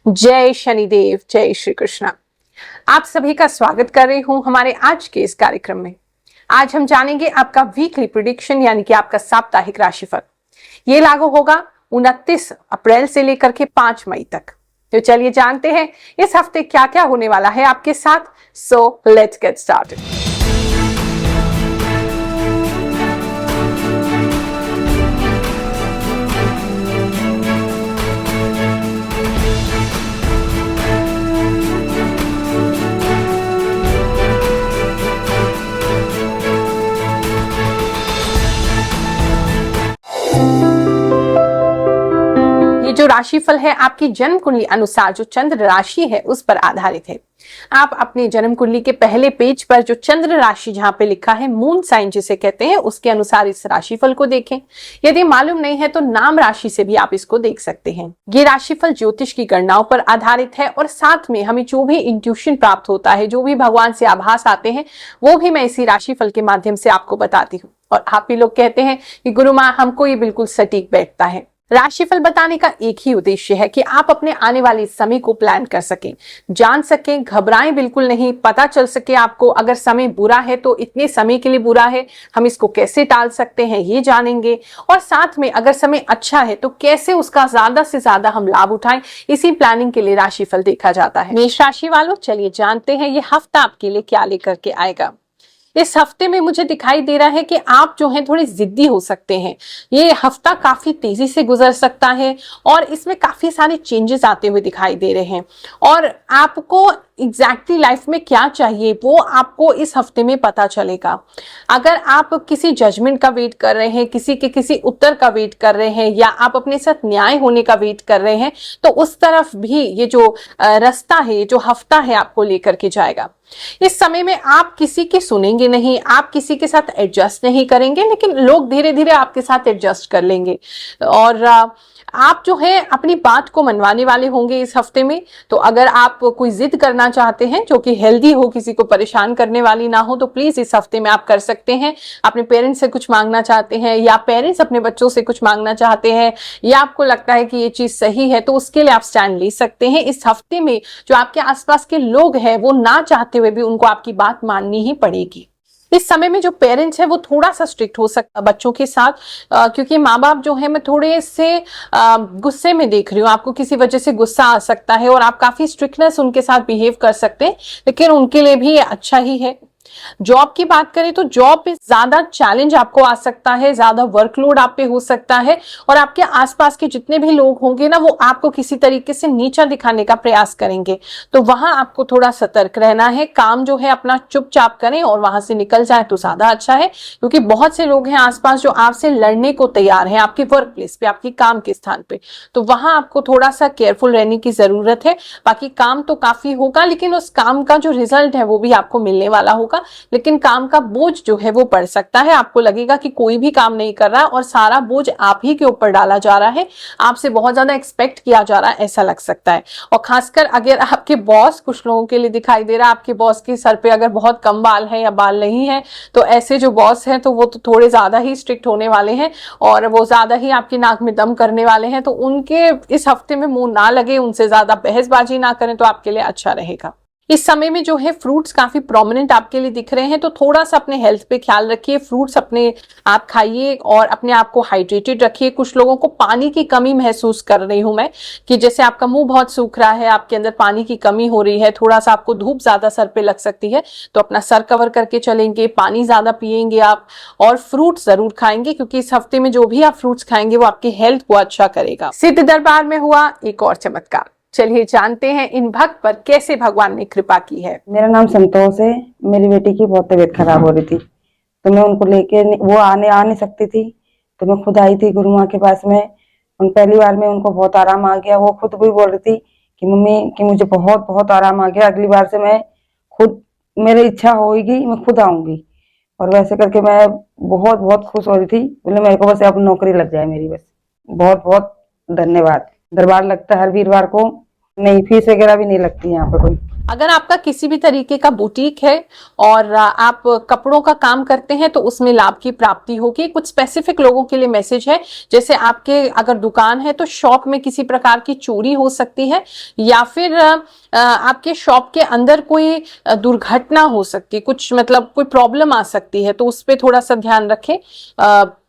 जय शनिदेव, जय श्री कृष्णा। आप सभी का स्वागत कर रही हूं हमारे आज के इस कार्यक्रम में। आज हम जानेंगे आपका वीकली प्रेडिक्शन यानी कि आपका साप्ताहिक राशिफल। ये लागू होगा 29 अप्रैल से लेकर के 5 मई तक। तो चलिए जानते हैं इस हफ्ते क्या क्या होने वाला है आपके साथ। So let's get started. जो राशिफल है आपकी जन्म कुंडली अनुसार जो चंद्र राशि है उस पर आधारित है। आप अपने जन्म कुंडली के पहले पेज पर जो चंद्र राशि जहां पे लिखा है मून साइन जिसे कहते हैं उसके अनुसार इस राशिफल को देखें। यदि मालूम नहीं है तो नाम राशि से भी आप इसको देख सकते हैं। ये राशिफल ज्योतिष की गणनाओं पर आधारित है और साथ में हमें जो भी इंट्यूशन प्राप्त होता है, जो भी भगवान से आभास आते हैं, वो भी मैं इसी राशिफल के माध्यम से आपको बताती हूँ। और आप ही लोग कहते हैं कि गुरु माँ हमको ये बिल्कुल सटीक बैठता है। राशिफल बताने का एक ही उद्देश्य है कि आप अपने आने वाले समय को प्लान कर सकें, जान सकें, घबराएं बिल्कुल नहीं, पता चल सके आपको अगर समय बुरा है तो इतने समय के लिए बुरा है, हम इसको कैसे टाल सकते हैं ये जानेंगे। और साथ में अगर समय अच्छा है तो कैसे उसका ज्यादा से ज्यादा हम लाभ उठाएं, इसी प्लानिंग के लिए राशिफल देखा जाता है। मेष राशि वालों, चलिए जानते हैं ये हफ्ता आपके लिए क्या लेकर के आएगा। इस हफ्ते में मुझे दिखाई दे रहा है कि आप जो हैं थोड़े जिद्दी हो सकते हैं। ये हफ्ता काफी तेजी से गुजर सकता है और इसमें काफी सारे चेंजेस आते हुए दिखाई दे रहे हैं। और आपको एग्जैक्टली लाइफ में क्या चाहिए वो आपको इस हफ्ते में पता चलेगा। अगर आप किसी जजमेंट का वेट कर रहे हैं, किसी के किसी उत्तर का वेट कर रहे हैं, या आप अपने साथ न्याय होने का वेट कर रहे हैं, तो उस तरफ भी ये जो रास्ता है, ये जो हफ्ता है आपको लेकर के जाएगा। इस समय में आप किसी की सुनेंगे नहीं, आप किसी के साथ एडजस्ट नहीं करेंगे, लेकिन लोग धीरे धीरे आपके साथ एडजस्ट कर लेंगे। और आप जो है अपनी बात को मनवाने वाले होंगे इस हफ्ते में। तो अगर आप कोई जिद करना चाहते हैं जो कि हेल्दी हो, किसी को परेशान करने वाली ना हो, तो प्लीज इस हफ्ते में आप कर सकते हैं। अपने पेरेंट्स से कुछ मांगना चाहते हैं या पेरेंट्स अपने बच्चों से कुछ मांगना चाहते हैं, या आपको लगता है कि ये चीज सही है, तो उसके लिए आप स्टैंड ले सकते हैं। इस हफ्ते में जो आपके आसपास के लोग हैं वो ना चाहते हुए भी उनको आपकी बात माननी ही पड़ेगी। इस समय में जो पेरेंट्स है वो थोड़ा सा स्ट्रिक्ट हो सकता बच्चों के साथ, क्योंकि माँ बाप जो है मैं थोड़े से गुस्से में देख रही हूँ। आपको किसी वजह से गुस्सा आ सकता है और आप काफी स्ट्रिक्टनेस उनके साथ बिहेव कर सकते हैं, लेकिन उनके लिए भी ये अच्छा ही है। जॉब की बात करें तो जॉब पे ज्यादा चैलेंज आपको आ सकता है, ज्यादा वर्कलोड आप पे हो सकता है, और आपके आसपास के जितने भी लोग होंगे ना वो आपको किसी तरीके से नीचा दिखाने का प्रयास करेंगे। तो वहां आपको थोड़ा सतर्क रहना है। काम जो है अपना चुपचाप करें और वहां से निकल जाए तो ज्यादा अच्छा है, क्योंकि बहुत से लोग हैं आसपास जो आपसे लड़ने को तैयार हैं आपके वर्क प्लेस पे, आपके काम के स्थान पे। तो वहां आपको थोड़ा सा केयरफुल रहने की जरूरत है। बाकी काम तो काफी होगा, लेकिन उस काम का जो रिजल्ट है वो भी आपको मिलने वाला होगा, लेकिन काम का बोझ जो है वो बढ़ सकता है। आपको लगेगा कि कोई भी काम नहीं कर रहा और सारा बोझ आप ही के ऊपर डाला जा रहा है, आपसे बहुत ज्यादा एक्सपेक्ट किया जा रहा है, ऐसा लग सकता है। और खासकर अगर आपके बॉस, कुछ लोगों के लिए दिखाई दे रहा है आपके बॉस के सर पे अगर बहुत कम बाल है या बाल नहीं है, तो ऐसे जो बॉस हैं तो वो तो थोड़े ज्यादा ही स्ट्रिक्ट होने वाले हैं और वो ज्यादा ही आपकी नाक में दम करने वाले हैं। तो उनके इस हफ्ते में मुंह ना लगे, उनसे ज्यादा बहसबाजी ना करें तो आपके लिए अच्छा रहेगा। इस समय में जो है फ्रूट्स काफी प्रोमिनेंट आपके लिए दिख रहे हैं, तो थोड़ा सा अपने हेल्थ पे ख्याल रखिए। फ्रूट्स अपने आप खाइए और अपने आप को हाइड्रेटेड रखिए। कुछ लोगों को पानी की कमी महसूस कर रही हूं मैं, कि जैसे आपका मुंह बहुत सूख रहा है, आपके अंदर पानी की कमी हो रही है, थोड़ा सा आपको धूप ज्यादा सर पे लग सकती है, तो अपना सर कवर करके चलेंगे, पानी ज्यादा पिएंगे आप, और फ्रूट्स जरूर खाएंगे, क्योंकि इस हफ्ते में जो भी आप फ्रूट्स खाएंगे वो आपकी हेल्थ को अच्छा करेगा। सिद्ध दरबार में हुआ एक और चमत्कार, चलिए जानते हैं इन भक्त पर कैसे भगवान ने कृपा की है। मेरा नाम संतोष है। मेरी बेटी की बहुत तबीयत खराब हो रही थी, तो मैं उनको लेके, वो आ नहीं सकती थी, तो मैं खुद आई थी गुरु माँ के पास में। पहली बार में उनको बहुत आराम आ गया। वो खुद भी बोल रही थी कि मम्मी कि मुझे बहुत बहुत आराम आ गया, अगली बार से मैं खुद, मेरी इच्छा होगी मैं खुद आऊंगी। और वैसे करके मैं बहुत बहुत खुश हो रही थी। बोले मेरे को बस अब नौकरी लग जाए मेरी, बस। बहुत बहुत धन्यवाद। दरबार लगता है हर वीरवार को। नहीं, फीस वगैरह भी नहीं लगती यहाँ पे कोई। अगर आपका किसी भी तरीके का बुटीक है और आप कपड़ों का काम करते हैं तो उसमें लाभ की प्राप्ति होगी। कुछ स्पेसिफिक लोगों के लिए मैसेज है, जैसे आपके अगर दुकान है तो शॉप में किसी प्रकार की चोरी हो सकती है, या फिर आपके शॉप के अंदर कोई दुर्घटना हो सकती है, कुछ मतलब कोई प्रॉब्लम आ सकती है, तो उस पर थोड़ा सा ध्यान रखें।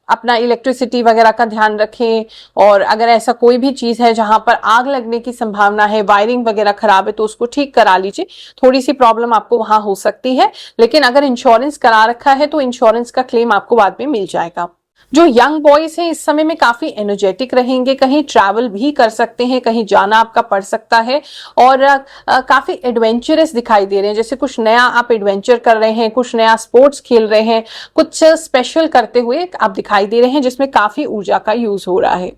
अपना इलेक्ट्रिसिटी वगैरह का ध्यान रखें, और अगर ऐसा कोई भी चीज है जहां पर आग लगने की संभावना है, वायरिंग वगैरह खराब है, तो उसको ठीक करा लीजिए। थोड़ी सी प्रॉब्लम आपको वहां हो सकती है, लेकिन अगर इंश्योरेंस करा रखा है तो इंश्योरेंस का क्लेम आपको बाद में मिल जाएगा। जो यंग बॉयज हैं इस समय में काफी एनर्जेटिक रहेंगे, कहीं ट्रैवल भी कर सकते हैं, कहीं जाना आपका पड़ सकता है, और काफी एडवेंचरस दिखाई दे रहे हैं, जैसे कुछ नया आप एडवेंचर कर रहे हैं, कुछ नया स्पोर्ट्स खेल रहे हैं, कुछ स्पेशल करते हुए आप दिखाई दे रहे हैं, जिसमें काफी ऊर्जा का यूज हो रहा है।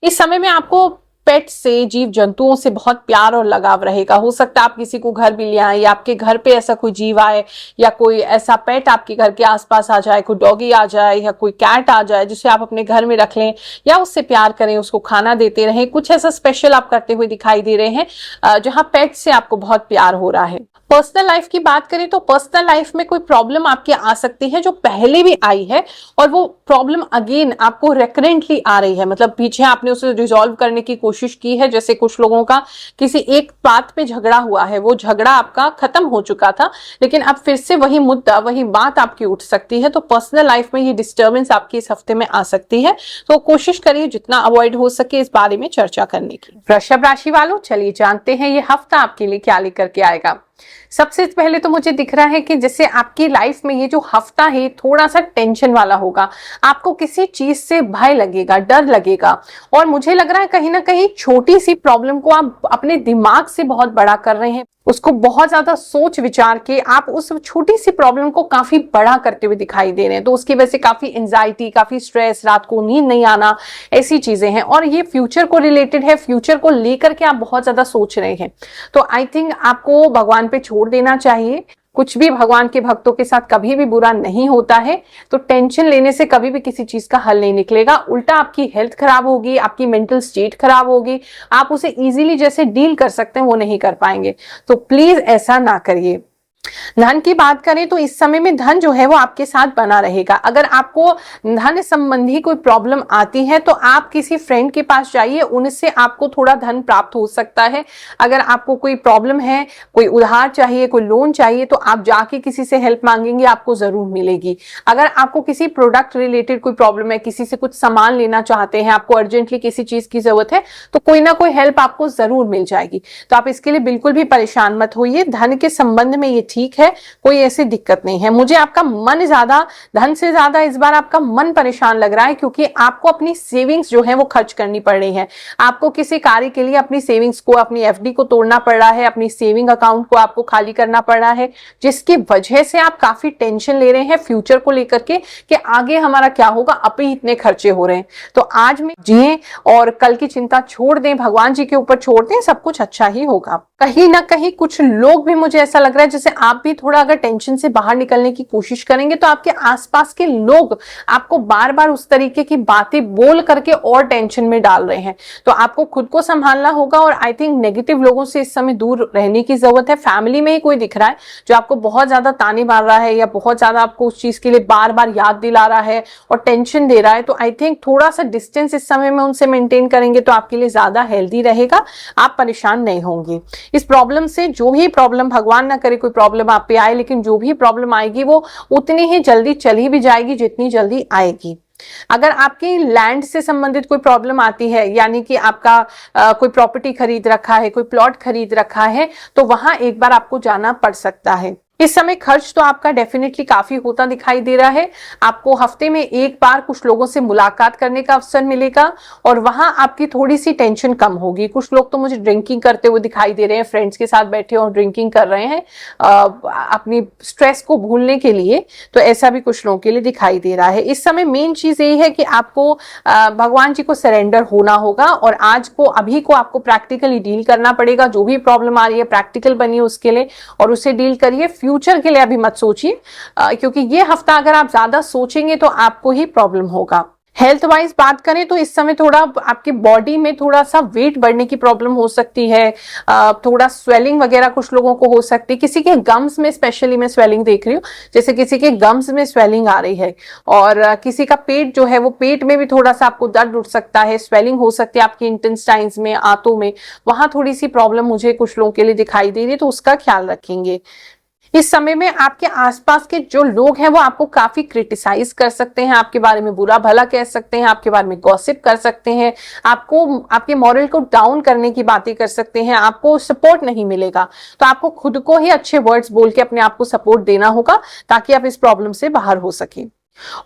इस समय में आपको पेट से, जीव जंतुओं से बहुत प्यार और लगाव रहेगा। हो सकता है आप किसी को घर भी ले आए, या आपके घर पे ऐसा कोई जीव आए, या कोई ऐसा पेट आपके घर के आसपास आ जाए, कोई डॉगी आ जाए या कोई कैट आ जाए, जिसे आप अपने घर में रख लें या उससे प्यार करें, उसको खाना देते रहें। कुछ ऐसा स्पेशल आप करते हुए दिखाई दे रहे हैं जहां पेट से आपको बहुत प्यार हो रहा है। पर्सनल लाइफ की बात करें तो पर्सनल लाइफ में कोई प्रॉब्लम आपके आ सकती है जो पहले भी आई है, और वो प्रॉब्लम अगेन आपको रेकरेंटली आ रही है, मतलब पीछे आपने उसे रिजॉल्व करने की कोशिश की है। जैसे कुछ लोगों का किसी एक बात पे झगड़ा हुआ है, वो झगड़ा आपका खत्म हो चुका था, लेकिन अब फिर से वही मुद्दा, वही बात आपकी उठ सकती है। तो पर्सनल लाइफ में ये डिस्टर्बेंस आपकी इस हफ्ते में आ सकती है, तो कोशिश करिए जितना अवॉइड हो सके इस बारे में चर्चा करने की। वृषभ राशि वालों, चलिए जानते हैं ये हफ्ता आपके लिए क्या लेकर के आएगा। सबसे पहले तो मुझे दिख रहा है कि जैसे आपकी लाइफ में ये जो हफ्ता है थोड़ा सा टेंशन वाला होगा, आपको किसी चीज से भय लगेगा, डर लगेगा, और मुझे लग रहा है कहीं ना कहीं छोटी सी प्रॉब्लम को आप अपने दिमाग से बहुत बड़ा कर रहे हैं, उसको बहुत ज्यादा सोच विचार के आप उस छोटी सी प्रॉब्लम को काफी बड़ा करते हुए दिखाई दे रहे हैं। तो उसकी वजह से काफी एंजाइटी, काफी स्ट्रेस, रात को नींद नहीं आना, ऐसी चीजें हैं। और ये फ्यूचर को रिलेटेड है, फ्यूचर को लेकर के आप बहुत ज्यादा सोच रहे हैं। तो आई थिंक आपको भगवान पे छोड़ देना चाहिए। कुछ भी भगवान के भक्तों के साथ कभी भी बुरा नहीं होता है, तो टेंशन लेने से कभी भी किसी चीज का हल नहीं निकलेगा, उल्टा आपकी हेल्थ खराब होगी, आपकी मेंटल स्टेट खराब होगी, आप उसे इजीली जैसे डील कर सकते हैं वो नहीं कर पाएंगे। तो प्लीज ऐसा ना करिए। धन की बात करें तो इस समय में धन जो है वो आपके साथ बना रहेगा। अगर आपको धन संबंधी कोई प्रॉब्लम आती है तो आप किसी फ्रेंड के पास जाइए, उनसे आपको थोड़ा धन प्राप्त हो सकता है। अगर आपको कोई प्रॉब्लम है, कोई उधार चाहिए, कोई लोन चाहिए, तो आप जाके किसी से हेल्प मांगेंगे, आपको जरूर मिलेगी। अगर आपको किसी प्रोडक्ट रिलेटेड कोई प्रॉब्लम है, किसी से कुछ सामान लेना चाहते हैं, आपको अर्जेंटली किसी चीज की जरूरत है, तो कोई ना कोई हेल्प आपको जरूर मिल जाएगी। तो आप इसके लिए बिल्कुल भी परेशान मत होइए। धन के संबंध में ये ठीक है, कोई ऐसी दिक्कत नहीं है। मुझे आपका मन ज्यादा, धन से ज्यादा इस बार आपका मन परेशान लग रहा है, क्योंकि आपको अपनी सेविंग्स जो है वो खर्च करनी पड़ रही है। आपको किसी कार्य के लिए अपनी सेविंग्स को, अपनी एफडी को तोड़ना पड़ रहा है, अपनी सेविंग अकाउंट को आपको खाली करना पड़ रहा है, जिसकी वजह से आप काफी टेंशन ले रहे हैं फ्यूचर को लेकर के कि आगे हमारा क्या होगा, अब ही इतने खर्चे हो रहे हैं। तो आज में जिए और कल की चिंता छोड़ दें, भगवान जी के ऊपर छोड़ दें, सब कुछ अच्छा ही होगा। कहीं ना कहीं कुछ लोग भी, मुझे ऐसा लग रहा है जैसे आप भी थोड़ा अगर टेंशन से बाहर निकलने की कोशिश करेंगे तो आपके आसपास के लोग आपको बार बार उस तरीके की बातें बोल करके और टेंशन में डाल रहे हैं। तो आपको खुद को संभालना होगा, और आई थिंक नेगेटिव लोगों से इस समय दूर रहने की जरूरत है। फैमिली में ही कोई दिख रहा है जो आपको बहुत ज्यादा ताने मार रहा है, या बहुत ज्यादा आपको उस चीज के लिए बार बार याद दिला रहा है और टेंशन दे रहा है, तो आई थिंक थोड़ा सा डिस्टेंस इस समय में उनसे मेंटेन करेंगे तो आपके लिए ज्यादा हेल्दी रहेगा, आप परेशान नहीं होंगे इस प्रॉब्लम से। जो भी प्रॉब्लम, भगवान ना करे कोई प्रॉब्लम आप पे आए, लेकिन जो भी प्रॉब्लम आएगी वो उतनी ही जल्दी चली भी जाएगी जितनी जल्दी आएगी। अगर आपकी लैंड से संबंधित कोई प्रॉब्लम आती है, यानी कि आपका कोई प्रॉपर्टी खरीद रखा है, कोई प्लॉट खरीद रखा है, तो वहां एक बार आपको जाना पड़ सकता है। इस समय खर्च तो आपका डेफिनेटली काफी होता दिखाई दे रहा है। आपको हफ्ते में एक बार कुछ लोगों से मुलाकात करने का अवसर मिलेगा, और वहां आपकी थोड़ी सी टेंशन कम होगी। कुछ लोग तो मुझे ड्रिंकिंग करते हुए दिखाई दे रहे हैं, फ्रेंड्स के साथ बैठे और ड्रिंकिंग कर रहे हैं अपनी स्ट्रेस को भूलने के लिए, तो ऐसा भी कुछ लोगों के लिए दिखाई दे रहा है। इस समय मेन चीज यही है कि आपको भगवान जी को सरेंडर होना होगा, और आज को, अभी को आपको प्रैक्टिकली डील करना पड़ेगा। जो भी प्रॉब्लम आ रही है प्रैक्टिकल बनिए उसके लिए और उसे डील करिए। फ्यूचर के लिए अभी मत सोचिए, क्योंकि ये हफ्ता अगर आप ज्यादा सोचेंगे तो आपको ही प्रॉब्लम होगा। हेल्थ वाइज बात करें तो इस समय थोड़ा आपकी बॉडी में थोड़ा सा वेट बढ़ने की प्रॉब्लम हो सकती है, थोड़ा स्वेलिंग वगैरह कुछ लोगों को हो सकती है, किसी के गम्स में स्पेशली मैं स्वेलिंग देख रही हूँ, जैसे किसी के गम्स में स्वेलिंग आ रही है, और किसी का पेट जो है वो पेट में भी थोड़ा सा आपको दर्द उठ सकता है, स्वेलिंग हो सकती है आपकी इंटेस्टाइन्स में, आंतों में, वहां थोड़ी सी प्रॉब्लम मुझे कुछ लोगों के लिए दिखाई दे रही है, तो उसका ख्याल रखेंगे। इस समय में आपके आसपास के जो लोग हैं वो आपको काफी क्रिटिसाइज कर सकते हैं, आपके बारे में बुरा भला कह सकते हैं, आपके बारे में गॉसिप कर सकते हैं, आपको आपके मॉरल को डाउन करने की बातें कर सकते हैं, आपको सपोर्ट नहीं मिलेगा। तो आपको खुद को ही अच्छे वर्ड्स बोल के अपने आप को सपोर्ट देना होगा ताकि आप इस प्रॉब्लम से बाहर हो सके,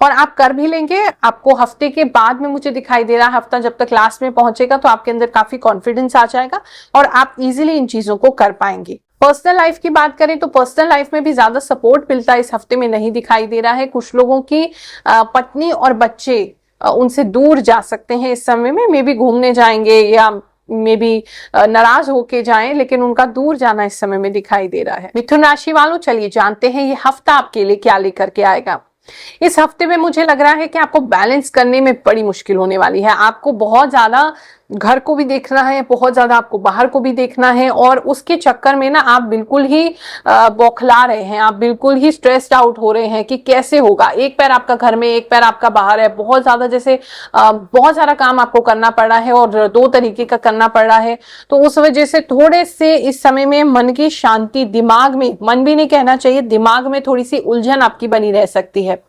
और आप कर भी लेंगे। आपको हफ्ते के बाद में मुझे दिखाई दे रहा है, हफ्ता जब तक लास्ट में पहुंचेगा तो आपके अंदर काफी कॉन्फिडेंस आ जाएगा और आप इजीली इन चीजों को कर पाएंगे। पर्सनल लाइफ की बात करें तो पर्सनल लाइफ में भी ज्यादा सपोर्ट मिलता इस हफ्ते में नहीं दिखाई दे रहा है। कुछ लोगों की पत्नी और बच्चे उनसे दूर जा सकते हैं इस समय में, मे बी घूमने जाएंगे या मे बी नाराज होके जाएं, लेकिन उनका दूर जाना इस समय में दिखाई दे रहा है। मिथुन राशि वालों, चलिए जानते हैं ये हफ्ता आपके लिए क्या लेकर के आएगा। इस हफ्ते में मुझे लग रहा है कि आपको बैलेंस करने में बड़ी मुश्किल होने वाली है। आपको बहुत ज्यादा घर को भी देखना है, बहुत ज्यादा आपको बाहर को भी देखना है, और उसके चक्कर में ना आप बिल्कुल ही बौखला रहे हैं, आप बिल्कुल ही स्ट्रेस्ड आउट हो रहे हैं कि कैसे होगा। एक पैर आपका घर में, एक पैर आपका बाहर है, बहुत ज्यादा जैसे बहुत सारा काम आपको करना पड़ रहा है और दो तरीके का करना पड़ रहा है। तो उस वजह से थोड़े से इस समय में मन की शांति, दिमाग में, मन भी नहीं कहना चाहिए, दिमाग में थोड़ी सी उलझन आपकी बनी रह सकती है।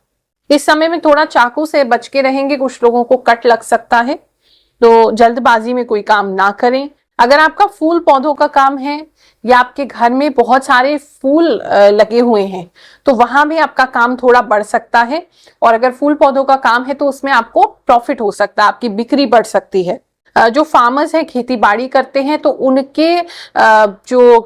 इस समय में थोड़ा चाकू से बच के रहेंगे, कुछ लोगों को कट लग सकता है, तो जल्दबाजी में कोई काम ना करें। अगर आपका फूल पौधों का काम है या आपके घर में बहुत सारे फूल लगे हुए हैं तो वहां भी आपका काम थोड़ा बढ़ सकता है, और अगर फूल पौधों का काम है तो उसमें आपको प्रॉफिट हो सकता है, आपकी बिक्री बढ़ सकती है। जो फार्मर्स हैं, खेती बाड़ी करते हैं, तो उनके जो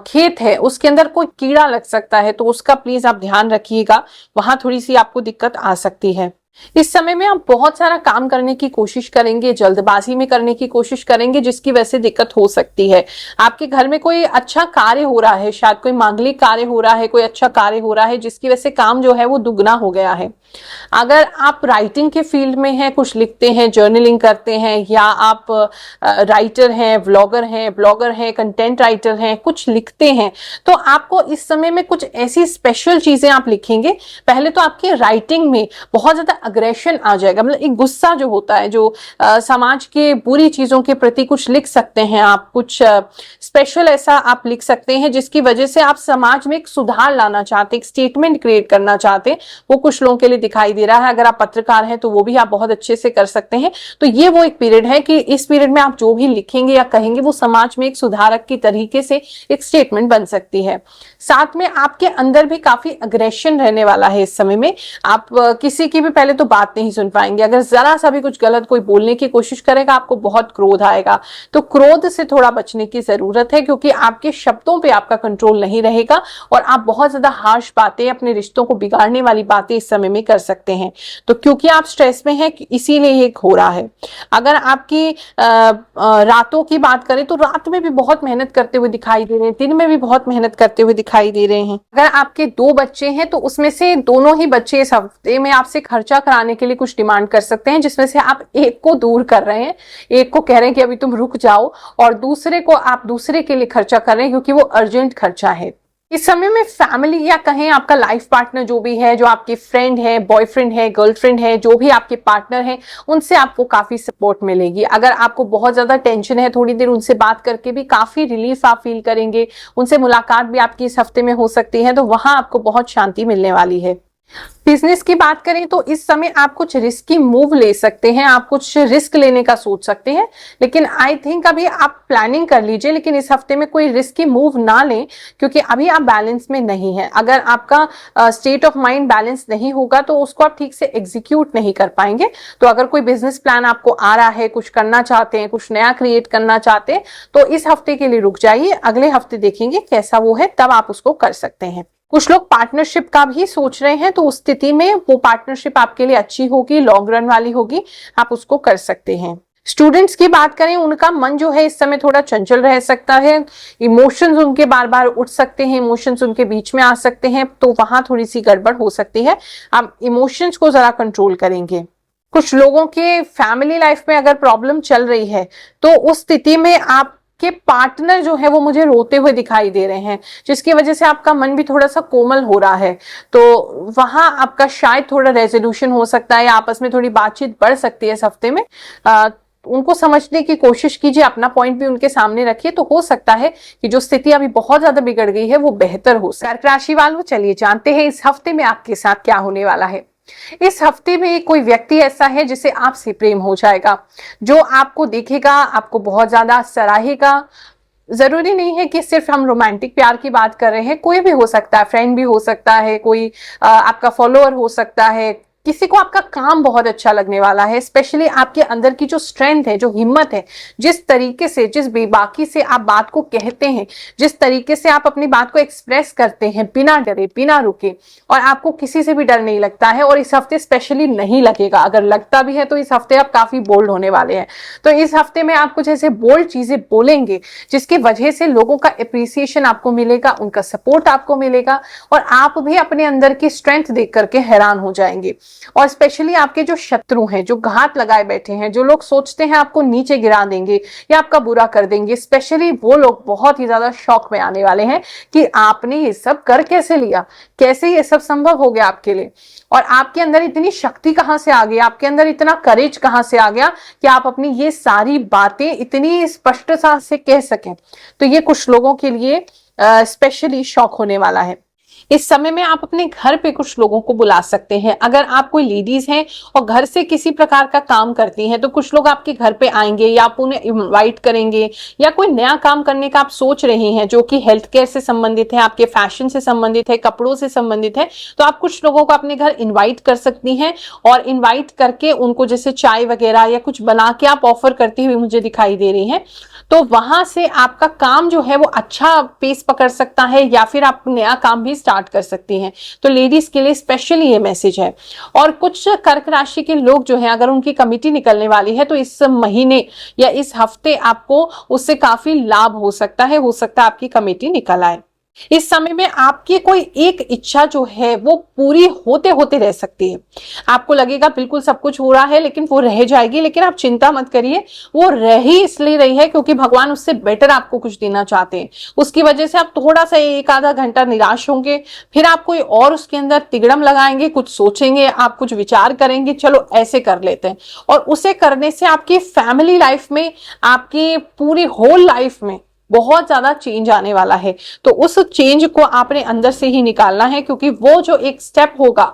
खेत है उसके अंदर कोई कीड़ा लग सकता है, तो उसका प्लीज आप ध्यान रखिएगा, वहां थोड़ी सी आपको दिक्कत आ सकती है। इस समय में आप बहुत सारा काम करने की कोशिश करेंगे, जल्दबाजी में करने की कोशिश करेंगे, जिसकी वजह से दिक्कत हो सकती है। आपके घर में कोई अच्छा कार्य हो रहा है, शायद कोई मांगलिक कार्य हो रहा है, कोई अच्छा कार्य हो रहा है, जिसकी वजह से काम जो है वो दुगना हो गया है। अगर आप राइटिंग के फील्ड में हैं, कुछ लिखते हैं, जर्नलिंग करते हैं, या आप राइटर हैं, ब्लॉगर हैं, कंटेंट राइटर हैं, कुछ लिखते हैं, तो आपको इस समय में कुछ ऐसी स्पेशल चीजें आप लिखेंगे। पहले तो आपकी राइटिंग में बहुत ज्यादा अग्रेशन आ जाएगा, मतलब एक गुस्सा जो होता है, जो समाज के बुरी चीजों के प्रति कुछ लिख सकते हैं आप, कुछ स्पेशल ऐसा आप लिख सकते हैं जिसकी वजह से आप समाज में एक सुधार लाना चाहते, एक स्टेटमेंट क्रिएट करना चाहते, वो कुछ लोगों के लिए दिखाई दे रहा है। अगर आप पत्रकार हैं तो वो भी आप बहुत अच्छे से कर सकते हैं। तो ये वो एक पीरियड है कि इस पीरियड में आप जो भी लिखेंगे या कहेंगे वो समाज में एक सुधारक की तरीके से एक स्टेटमेंट बन सकती है। साथ में आपके अंदर भी काफी अग्रेशन रहने वाला है इस समय में। आप किसी की भी पहले तो बात नहीं सुन पाएंगे, अगर जरा सा भी कुछ गलत कोई बोलने की कोशिश करेगा आपको बहुत क्रोध आएगा। तो क्रोध से थोड़ा बचने की जरूरत है, क्योंकि आपके शब्दों पे आपका कंट्रोल नहीं रहेगा और आप बहुत ज्यादा हार्श बातें, अपने रिश्तों को बिगाड़ने वाली बातें इस समय में कर सकते हैं। तो क्योंकि आप स्ट्रेस में हैं इसीलिए ये हो रहा है। अगर आपकी रातों की बात करें तो रात में भी बहुत मेहनत करते हुए दिखाई दे रहे हैं, दिन में भी बहुत मेहनत करते हुए दिखाई दे रहे हैं। अगर आपके 2 बच्चे हैं तो उसमें से दोनों ही बच्चे इस हफ्ते में आपसे खर्चा कराने के लिए कुछ डिमांड कर सकते हैं, जिसमें से आप एक को दूर कर रहे हैं, एक को कह रहे हैं कि अभी तुम रुक जाओ, और दूसरे को आप दूसरे के लिए खर्चा कर रहे हैं क्योंकि वो अर्जेंट खर्चा है। इस समय में फैमिली या कहें आपका लाइफ पार्टनर जो भी है, जो आपके फ्रेंड है, बॉयफ्रेंड है, गर्लफ्रेंड है, जो भी आपके पार्टनर है, उनसे आपको काफी सपोर्ट मिलेगी। अगर आपको बहुत ज्यादा टेंशन है, थोड़ी देर उनसे बात करके भी काफी रिलीफ आप फील करेंगे। उनसे मुलाकात भी आपकी इस हफ्ते में हो सकती है, तो वहां आपको बहुत शांति मिलने वाली है। बिजनेस की बात करें तो इस समय आप कुछ रिस्की मूव ले सकते हैं, आप कुछ रिस्क लेने का सोच सकते हैं, लेकिन आई थिंक अभी आप प्लानिंग कर लीजिए, लेकिन इस हफ्ते में कोई रिस्की मूव ना लें, क्योंकि अभी आप बैलेंस में नहीं है। अगर आपका स्टेट ऑफ माइंड बैलेंस नहीं होगा तो उसको आप ठीक से एग्जीक्यूट नहीं कर पाएंगे। तो अगर कोई बिजनेस प्लान आपको आ रहा है, कुछ करना चाहते हैं, कुछ नया क्रिएट करना चाहते हैं, तो इस हफ्ते के लिए रुक जाइए, अगले हफ्ते देखेंगे कैसा वो है, तब आप उसको कर सकते हैं। कुछ लोग पार्टनरशिप का भी सोच रहे हैं, तो उस स्थिति में वो पार्टनरशिप आपके लिए अच्छी होगी, लॉन्ग रन वाली होगी, आप उसको कर सकते हैं। स्टूडेंट्स की बात करें, उनका मन जो है इस समय थोड़ा चंचल रह सकता है, इमोशंस उनके बार बार उठ सकते हैं, इमोशंस उनके बीच में आ सकते हैं, तो वहां थोड़ी सी गड़बड़ हो सकती है। आप इमोशंस को जरा कंट्रोल करेंगे। कुछ लोगों के फैमिली लाइफ में अगर प्रॉब्लम चल रही है तो उस स्थिति में आपके पार्टनर जो है वो मुझे रोते हुए दिखाई दे रहे हैं, जिसकी वजह से आपका मन भी थोड़ा सा कोमल हो रहा है। तो वहां आपका शायद थोड़ा रेजोल्यूशन हो सकता है, आपस में थोड़ी बातचीत बढ़ सकती है इस हफ्ते में। उनको समझने की कोशिश कीजिए, अपना पॉइंट भी उनके सामने रखिए, तो हो सकता है कि जो स्थिति अभी बहुत ज्यादा बिगड़ गई है वो बेहतर हो सके। कर्क राशि वालों, चलिए जानते हैं इस हफ्ते में आपके साथ क्या होने वाला है। इस हफ्ते में कोई व्यक्ति ऐसा है जिसे आपसे प्रेम हो जाएगा, जो आपको देखेगा, आपको बहुत ज्यादा सराहेगा। जरूरी नहीं है कि सिर्फ हम रोमांटिक प्यार की बात कर रहे हैं, कोई भी हो सकता है, फ्रेंड भी हो सकता है, कोई आपका फॉलोअर हो सकता है। किसी को आपका काम बहुत अच्छा लगने वाला है, स्पेशली आपके अंदर की जो स्ट्रेंथ है, जो हिम्मत है, जिस तरीके से, जिस बेबाकी से आप बात को कहते हैं, जिस तरीके से आप अपनी बात को एक्सप्रेस करते हैं बिना डरे, बिना रुके, और आपको किसी से भी डर नहीं लगता है, और इस हफ्ते स्पेशली नहीं लगेगा। अगर लगता भी है तो इस हफ्ते आप काफी बोल्ड होने वाले हैं। तो इस हफ्ते में आप कुछ ऐसे बोल्ड चीजें बोलेंगे जिसकी वजह से लोगों का एप्रिसिएशन आपको मिलेगा, उनका सपोर्ट आपको मिलेगा, और आप भी अपने अंदर की स्ट्रेंथ देख करके हैरान हो जाएंगे। और स्पेशली आपके जो शत्रु हैं, जो घात लगाए बैठे हैं, जो लोग सोचते हैं आपको नीचे गिरा देंगे या आपका बुरा कर देंगे, स्पेशली वो लोग बहुत ही ज्यादा शॉक में आने वाले हैं कि आपने ये सब कर कैसे लिया, कैसे ये सब संभव हो गया आपके लिए, और आपके अंदर इतनी शक्ति कहां से आ गई, आपके अंदर इतना करेज कहां से आ गया कि आप अपनी ये सारी बातें इतनी स्पष्टता से कह सकें। तो ये कुछ लोगों के लिए स्पेशली शॉक होने वाला है। इस समय में आप अपने घर पे कुछ लोगों को बुला सकते हैं। अगर आप कोई लेडीज हैं और घर से किसी प्रकार का काम करती हैं तो कुछ लोग आपके घर पे आएंगे, या आप उन्हें इनवाइट करेंगे, या कोई नया काम करने का आप सोच रहे हैं जो कि हेल्थ केयर से संबंधित है, आपके फैशन से संबंधित है, कपड़ों से संबंधित है, तो आप कुछ लोगों को अपने घर इन्वाइट कर सकती हैं, और इन्वाइट करके उनको जैसे चाय वगैरह या कुछ बना के आप ऑफर करती हुई मुझे दिखाई दे रही हैं। तो वहां से आपका काम जो है वो अच्छा पेस पकड़ सकता है, या फिर आप नया काम भी स्टार्ट कर सकती हैं। तो लेडीज के लिए स्पेशली ये मैसेज है। और कुछ कर्क राशि के लोग जो हैं, अगर उनकी कमिटी निकलने वाली है तो इस महीने या इस हफ्ते आपको उससे काफी लाभ हो सकता है आपकी कमिटी निकल आए। इस समय में आपकी कोई एक इच्छा जो है वो पूरी होते होते रह सकती है। आपको लगेगा बिल्कुल सब कुछ हो रहा है लेकिन वो रह जाएगी, लेकिन आप चिंता मत करिए, वो रह ही इसलिए रही है क्योंकि भगवान उससे बेटर आपको कुछ देना चाहते हैं। उसकी वजह से आप थोड़ा सा एक आधा घंटा निराश होंगे, फिर आप कोई और उसके अंदर तिगड़म लगाएंगे, कुछ सोचेंगे, आप कुछ विचार करेंगे, चलो ऐसे कर लेते हैं, और उसे करने से आपकी फैमिली लाइफ में, आपकी पूरी होल लाइफ में बहुत ज्यादा चेंज आने वाला है। तो उस चेंज को आपने अंदर से ही निकालना है, क्योंकि वो जो एक स्टेप होगा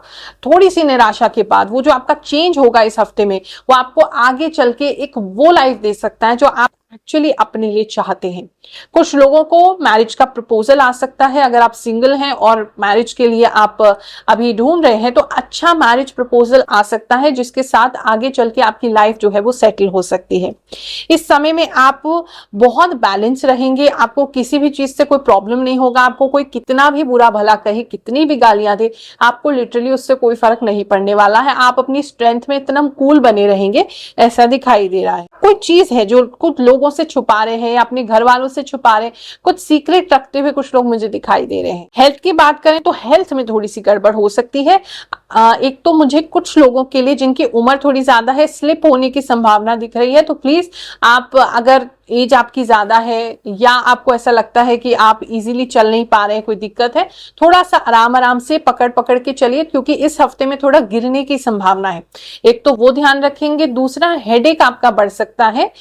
थोड़ी सी निराशा के बाद, वो जो आपका चेंज होगा इस हफ्ते में, वो आपको आगे चल के एक वो लाइफ दे सकता है जो आप एक्चुअली अपने लिए चाहते हैं। कुछ लोगों को मैरिज का प्रपोजल आ सकता है। अगर आप सिंगल हैं और मैरिज के लिए आप अभी ढूंढ रहे हैं तो अच्छा मैरिज प्रपोजल आ सकता है, जिसके साथ आगे चल के आपकी लाइफ जो है वो सेटल हो सकती है। इस समय में आप बहुत बैलेंस रहेंगे, आपको किसी भी चीज से कोई प्रॉब्लम नहीं होगा। आपको कोई कितना भी बुरा भला कहे, कितनी भी गालियां दे, आपको लिटरली उससे कोई फर्क नहीं पड़ने वाला है। आप अपनी स्ट्रेंथ में इतना कूल बने रहेंगे, ऐसा दिखाई दे रहा है। कोई चीज है जो कुछ लोगों से छुपा रहे हैं, अपने घर वालों से छुपा रहे हैं, कुछ सीक्रेट रखते हुए कुछ लोग मुझे दिखाई दे रहे हैं। हेल्थ की बात करें तो हेल्थ में थोड़ी सी गड़बड़ हो सकती है। एक तो मुझे कुछ लोगों के लिए जिनकी उम्र थोड़ी ज्यादा है, स्लिप होने की संभावना दिख रही है। तो प्लीज आप, अगर एज आपकी ज्यादा है या आपको ऐसा लगता है कि आप इजीली चल नहीं पा रहे हैं, कोई दिक्कत है, थोड़ा सा आराम आराम से पकड़ पकड़ के चलिए, क्योंकि इस हफ्ते में थोड़ा गिरने की संभावना है। एक तो वो ध्यान रखेंगे, दूसरा हेडेक आपका बढ़ सकता है।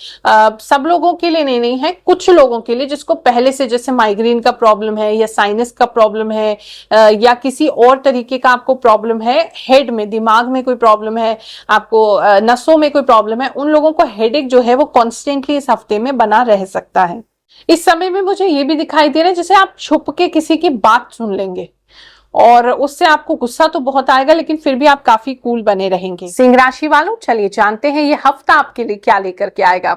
सब लोगों के लिए नहीं है, कुछ लोगों के लिए जिसको पहले से जैसे माइग्रेन का प्रॉब्लम है, या साइनस का प्रॉब्लम है, या किसी और तरीके का आपको प्रॉब्लम है, हेड में, दिमाग में कोई प्रॉब्लम है, आपको नसों में कोई प्रॉब्लम है, उन लोगों को हेडेक जो है वो कॉन्स्टेंटली इस हफ्ते में बना रह सकता है। इस समय में मुझे ये भी दिखाई दे रहा है जैसे आप छुप के किसी की बात सुन लेंगे, और उससे आपको गुस्सा तो बहुत आएगा, लेकिन फिर भी आप काफी कूल बने रहेंगे। सिंह राशि वालों, चलिए जानते हैं ये हफ्ता आपके लिए क्या लेकर के आएगा।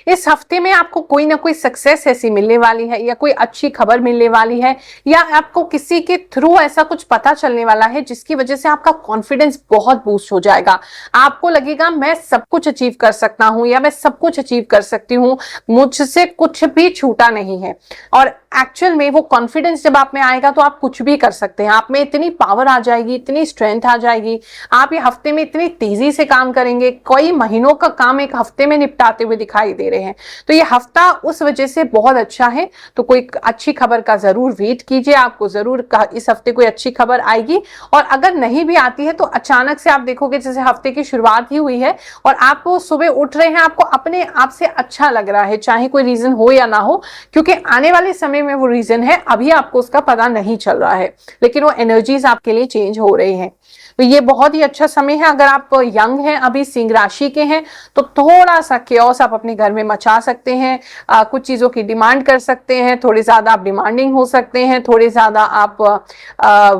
इस हफ्ते में आपको कोई ना कोई सक्सेस ऐसी मिलने वाली है, या कोई अच्छी खबर मिलने वाली है, या आपको किसी के थ्रू ऐसा कुछ पता चलने वाला है जिसकी वजह से आपका कॉन्फिडेंस बहुत बूस्ट हो जाएगा। आपको लगेगा मैं सब कुछ अचीव कर सकता हूं, या मैं सब कुछ अचीव कर सकती हूं, मुझसे कुछ भी छूटा नहीं है। और एक्चुअल में वो कॉन्फिडेंस जब आप में आएगा तो आप कुछ भी कर सकते हैं। आप में इतनी पावर आ जाएगी, इतनी स्ट्रेंथ आ जाएगी, आप ये हफ्ते में इतनी तेजी से काम करेंगे, कई महीनों का काम एक हफ्ते में निपटाते हुए दिखाई दे रहे हैं। तो ये हफ्ता उस वजह से बहुत अच्छा है। तो कोई अच्छी खबर का जरूर वेट कीजिए, आपको जरूर इस हफ्ते कोई अच्छी खबर आएगी। और अगर नहीं भी आती है तो अचानक से आप देखोगे जैसे हफ्ते की शुरुआत ही हुई है और आप सुबह उठ रहे हैं, आपको अपने आप से अच्छा लग रहा है, चाहे कोई रीजन हो या ना हो, क्योंकि आने वाले समय में वो रीजन है, अभी आपको उसका पता नहीं चल रहा है, लेकिन वो एनर्जीज आपके लिए चेंज हो रही हैं। तो ये बहुत ही अच्छा समय है। अगर आप यंग हैं, अभी सिंह राशि के हैं, तो थोड़ा सा केओस आप अपने घर में मचा सकते हैं, कुछ चीजों की डिमांड कर सकते हैं, थोड़े ज्यादा आप डिमांडिंग हो सकते हैं, थोड़े ज्यादा आप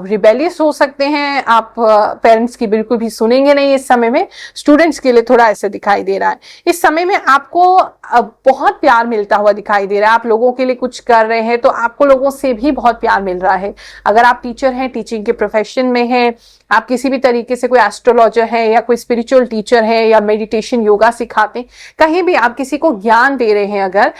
रिबेलियस हो सकते हैं, आप पेरेंट्स की बिल्कुल भी सुनेंगे नहीं इस समय में। स्टूडेंट्स के लिए थोड़ा ऐसे दिखाई दे रहा है। इस समय में आपको बहुत प्यार मिलता हुआ दिखाई दे रहा है। आप लोगों के लिए कुछ कर रहे हैं तो आपको लोगों से भी बहुत प्यार मिल रहा है। अगर आप टीचर हैं, टीचिंग के प्रोफेशन में हैं, आप किसी भी तरीके से कोई एस्ट्रोलॉजर है या कोई स्पिरिचुअल टीचर है या मेडिटेशन योगा सिखाते हैं, कहीं भी आप किसी को ज्ञान दे रहे हैं अगर,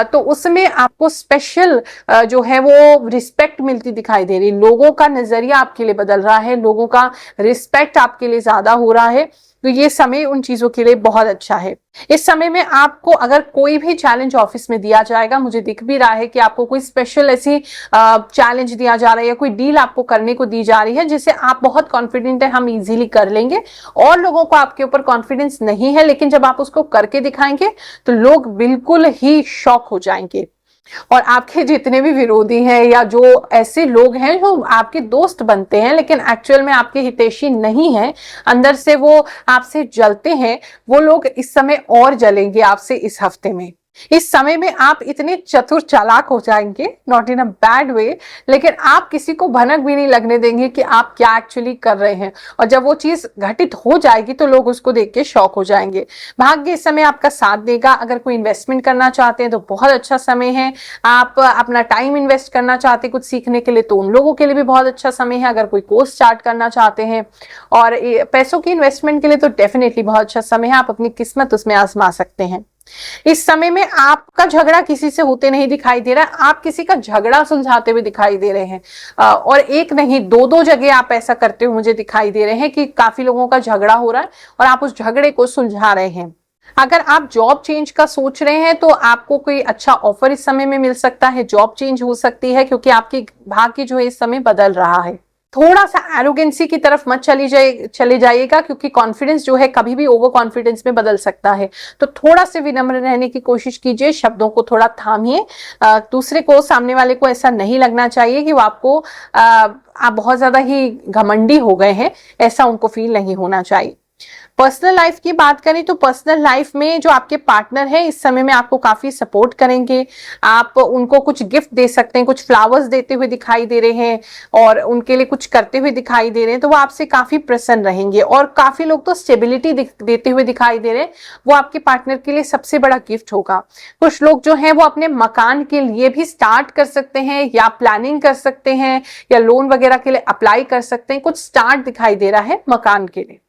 तो उसमें आपको स्पेशल जो है वो रिस्पेक्ट मिलती दिखाई दे रही है। लोगों का नजरिया आपके लिए बदल रहा है, लोगों का रिस्पेक्ट आपके लिए ज्यादा हो रहा है। तो ये समय उन चीजों के लिए बहुत अच्छा है। इस समय में आपको अगर कोई भी चैलेंज ऑफिस में दिया जाएगा, मुझे दिख भी रहा है कि आपको कोई स्पेशल ऐसी चैलेंज दिया जा रहा है या कोई डील आपको करने को दी जा रही है जिसे आप बहुत कॉन्फिडेंट है हम इजीली कर लेंगे, और लोगों को आपके ऊपर कॉन्फिडेंस नहीं है, लेकिन जब आप उसको करके दिखाएंगे तो लोग बिल्कुल ही शॉक हो जाएंगे। और आपके जितने भी विरोधी हैं या जो ऐसे लोग हैं जो आपके दोस्त बनते हैं लेकिन एक्चुअल में आपके हितैषी नहीं हैं, अंदर से वो आपसे जलते हैं, वो लोग इस समय और जलेंगे आपसे इस हफ्ते में। इस समय में आप इतने चतुर चालाक हो जाएंगे, not in a bad way, लेकिन आप किसी को भनक भी नहीं लगने देंगे कि आप क्या एक्चुअली कर रहे हैं। और जब वो चीज घटित हो जाएगी तो लोग उसको देख के शॉक हो जाएंगे। भाग्य इस समय आपका साथ देगा। अगर कोई इन्वेस्टमेंट करना चाहते हैं तो बहुत अच्छा समय है। आप अपना टाइम इन्वेस्ट करना चाहते हैं कुछ सीखने के लिए तो उन लोगों के लिए भी बहुत अच्छा समय है। अगर कोई कोर्स स्टार्ट करना चाहते हैं और पैसों की इन्वेस्टमेंट के लिए तो डेफिनेटली बहुत अच्छा समय है। आप अपनी किस्मत उसमें आजमा सकते हैं। इस समय में आपका झगड़ा किसी से होते नहीं दिखाई दे रहा है, आप किसी का झगड़ा सुलझाते हुए दिखाई दे रहे हैं। और एक नहीं दो जगह आप ऐसा करते हुए मुझे दिखाई दे रहे हैं कि काफी लोगों का झगड़ा हो रहा है और आप उस झगड़े को सुलझा रहे हैं। अगर आप जॉब चेंज का सोच रहे हैं तो आपको कोई अच्छा ऑफर इस समय में मिल सकता है, जॉब चेंज हो सकती है, क्योंकि आपकी भाग्य जो है इस समय बदल रहा है। थोड़ा सा एरोगेंसी की तरफ मत चले जाइएगा, क्योंकि कॉन्फिडेंस जो है कभी भी ओवर कॉन्फिडेंस में बदल सकता है। तो थोड़ा से विनम्र रहने की कोशिश कीजिए, शब्दों को थोड़ा थामिए। दूसरे को, सामने वाले को ऐसा नहीं लगना चाहिए कि वो आपको आप बहुत ज्यादा ही घमंडी हो गए हैं, ऐसा उनको फील नहीं होना चाहिए। पर्सनल लाइफ की बात करें तो पर्सनल लाइफ में जो आपके पार्टनर है इस समय में आपको काफी सपोर्ट करेंगे। आप उनको कुछ गिफ्ट दे सकते हैं, कुछ फ्लावर्स देते हुए दिखाई दे रहे हैं और उनके लिए कुछ करते हुए दिखाई दे रहे हैं, तो वो आपसे काफी प्रसन्न रहेंगे। और काफी लोग तो स्टेबिलिटी देते हुए दिखाई दे रहे हैं, वो आपके पार्टनर के लिए सबसे बड़ा गिफ्ट होगा। कुछ लोग जो है वो अपने मकान के लिए भी स्टार्ट कर सकते हैं या प्लानिंग कर सकते हैं या लोन वगैरह के लिए अप्लाई कर सकते हैं। कुछ स्टार्ट दिखाई दे रहा है मकान के लिए।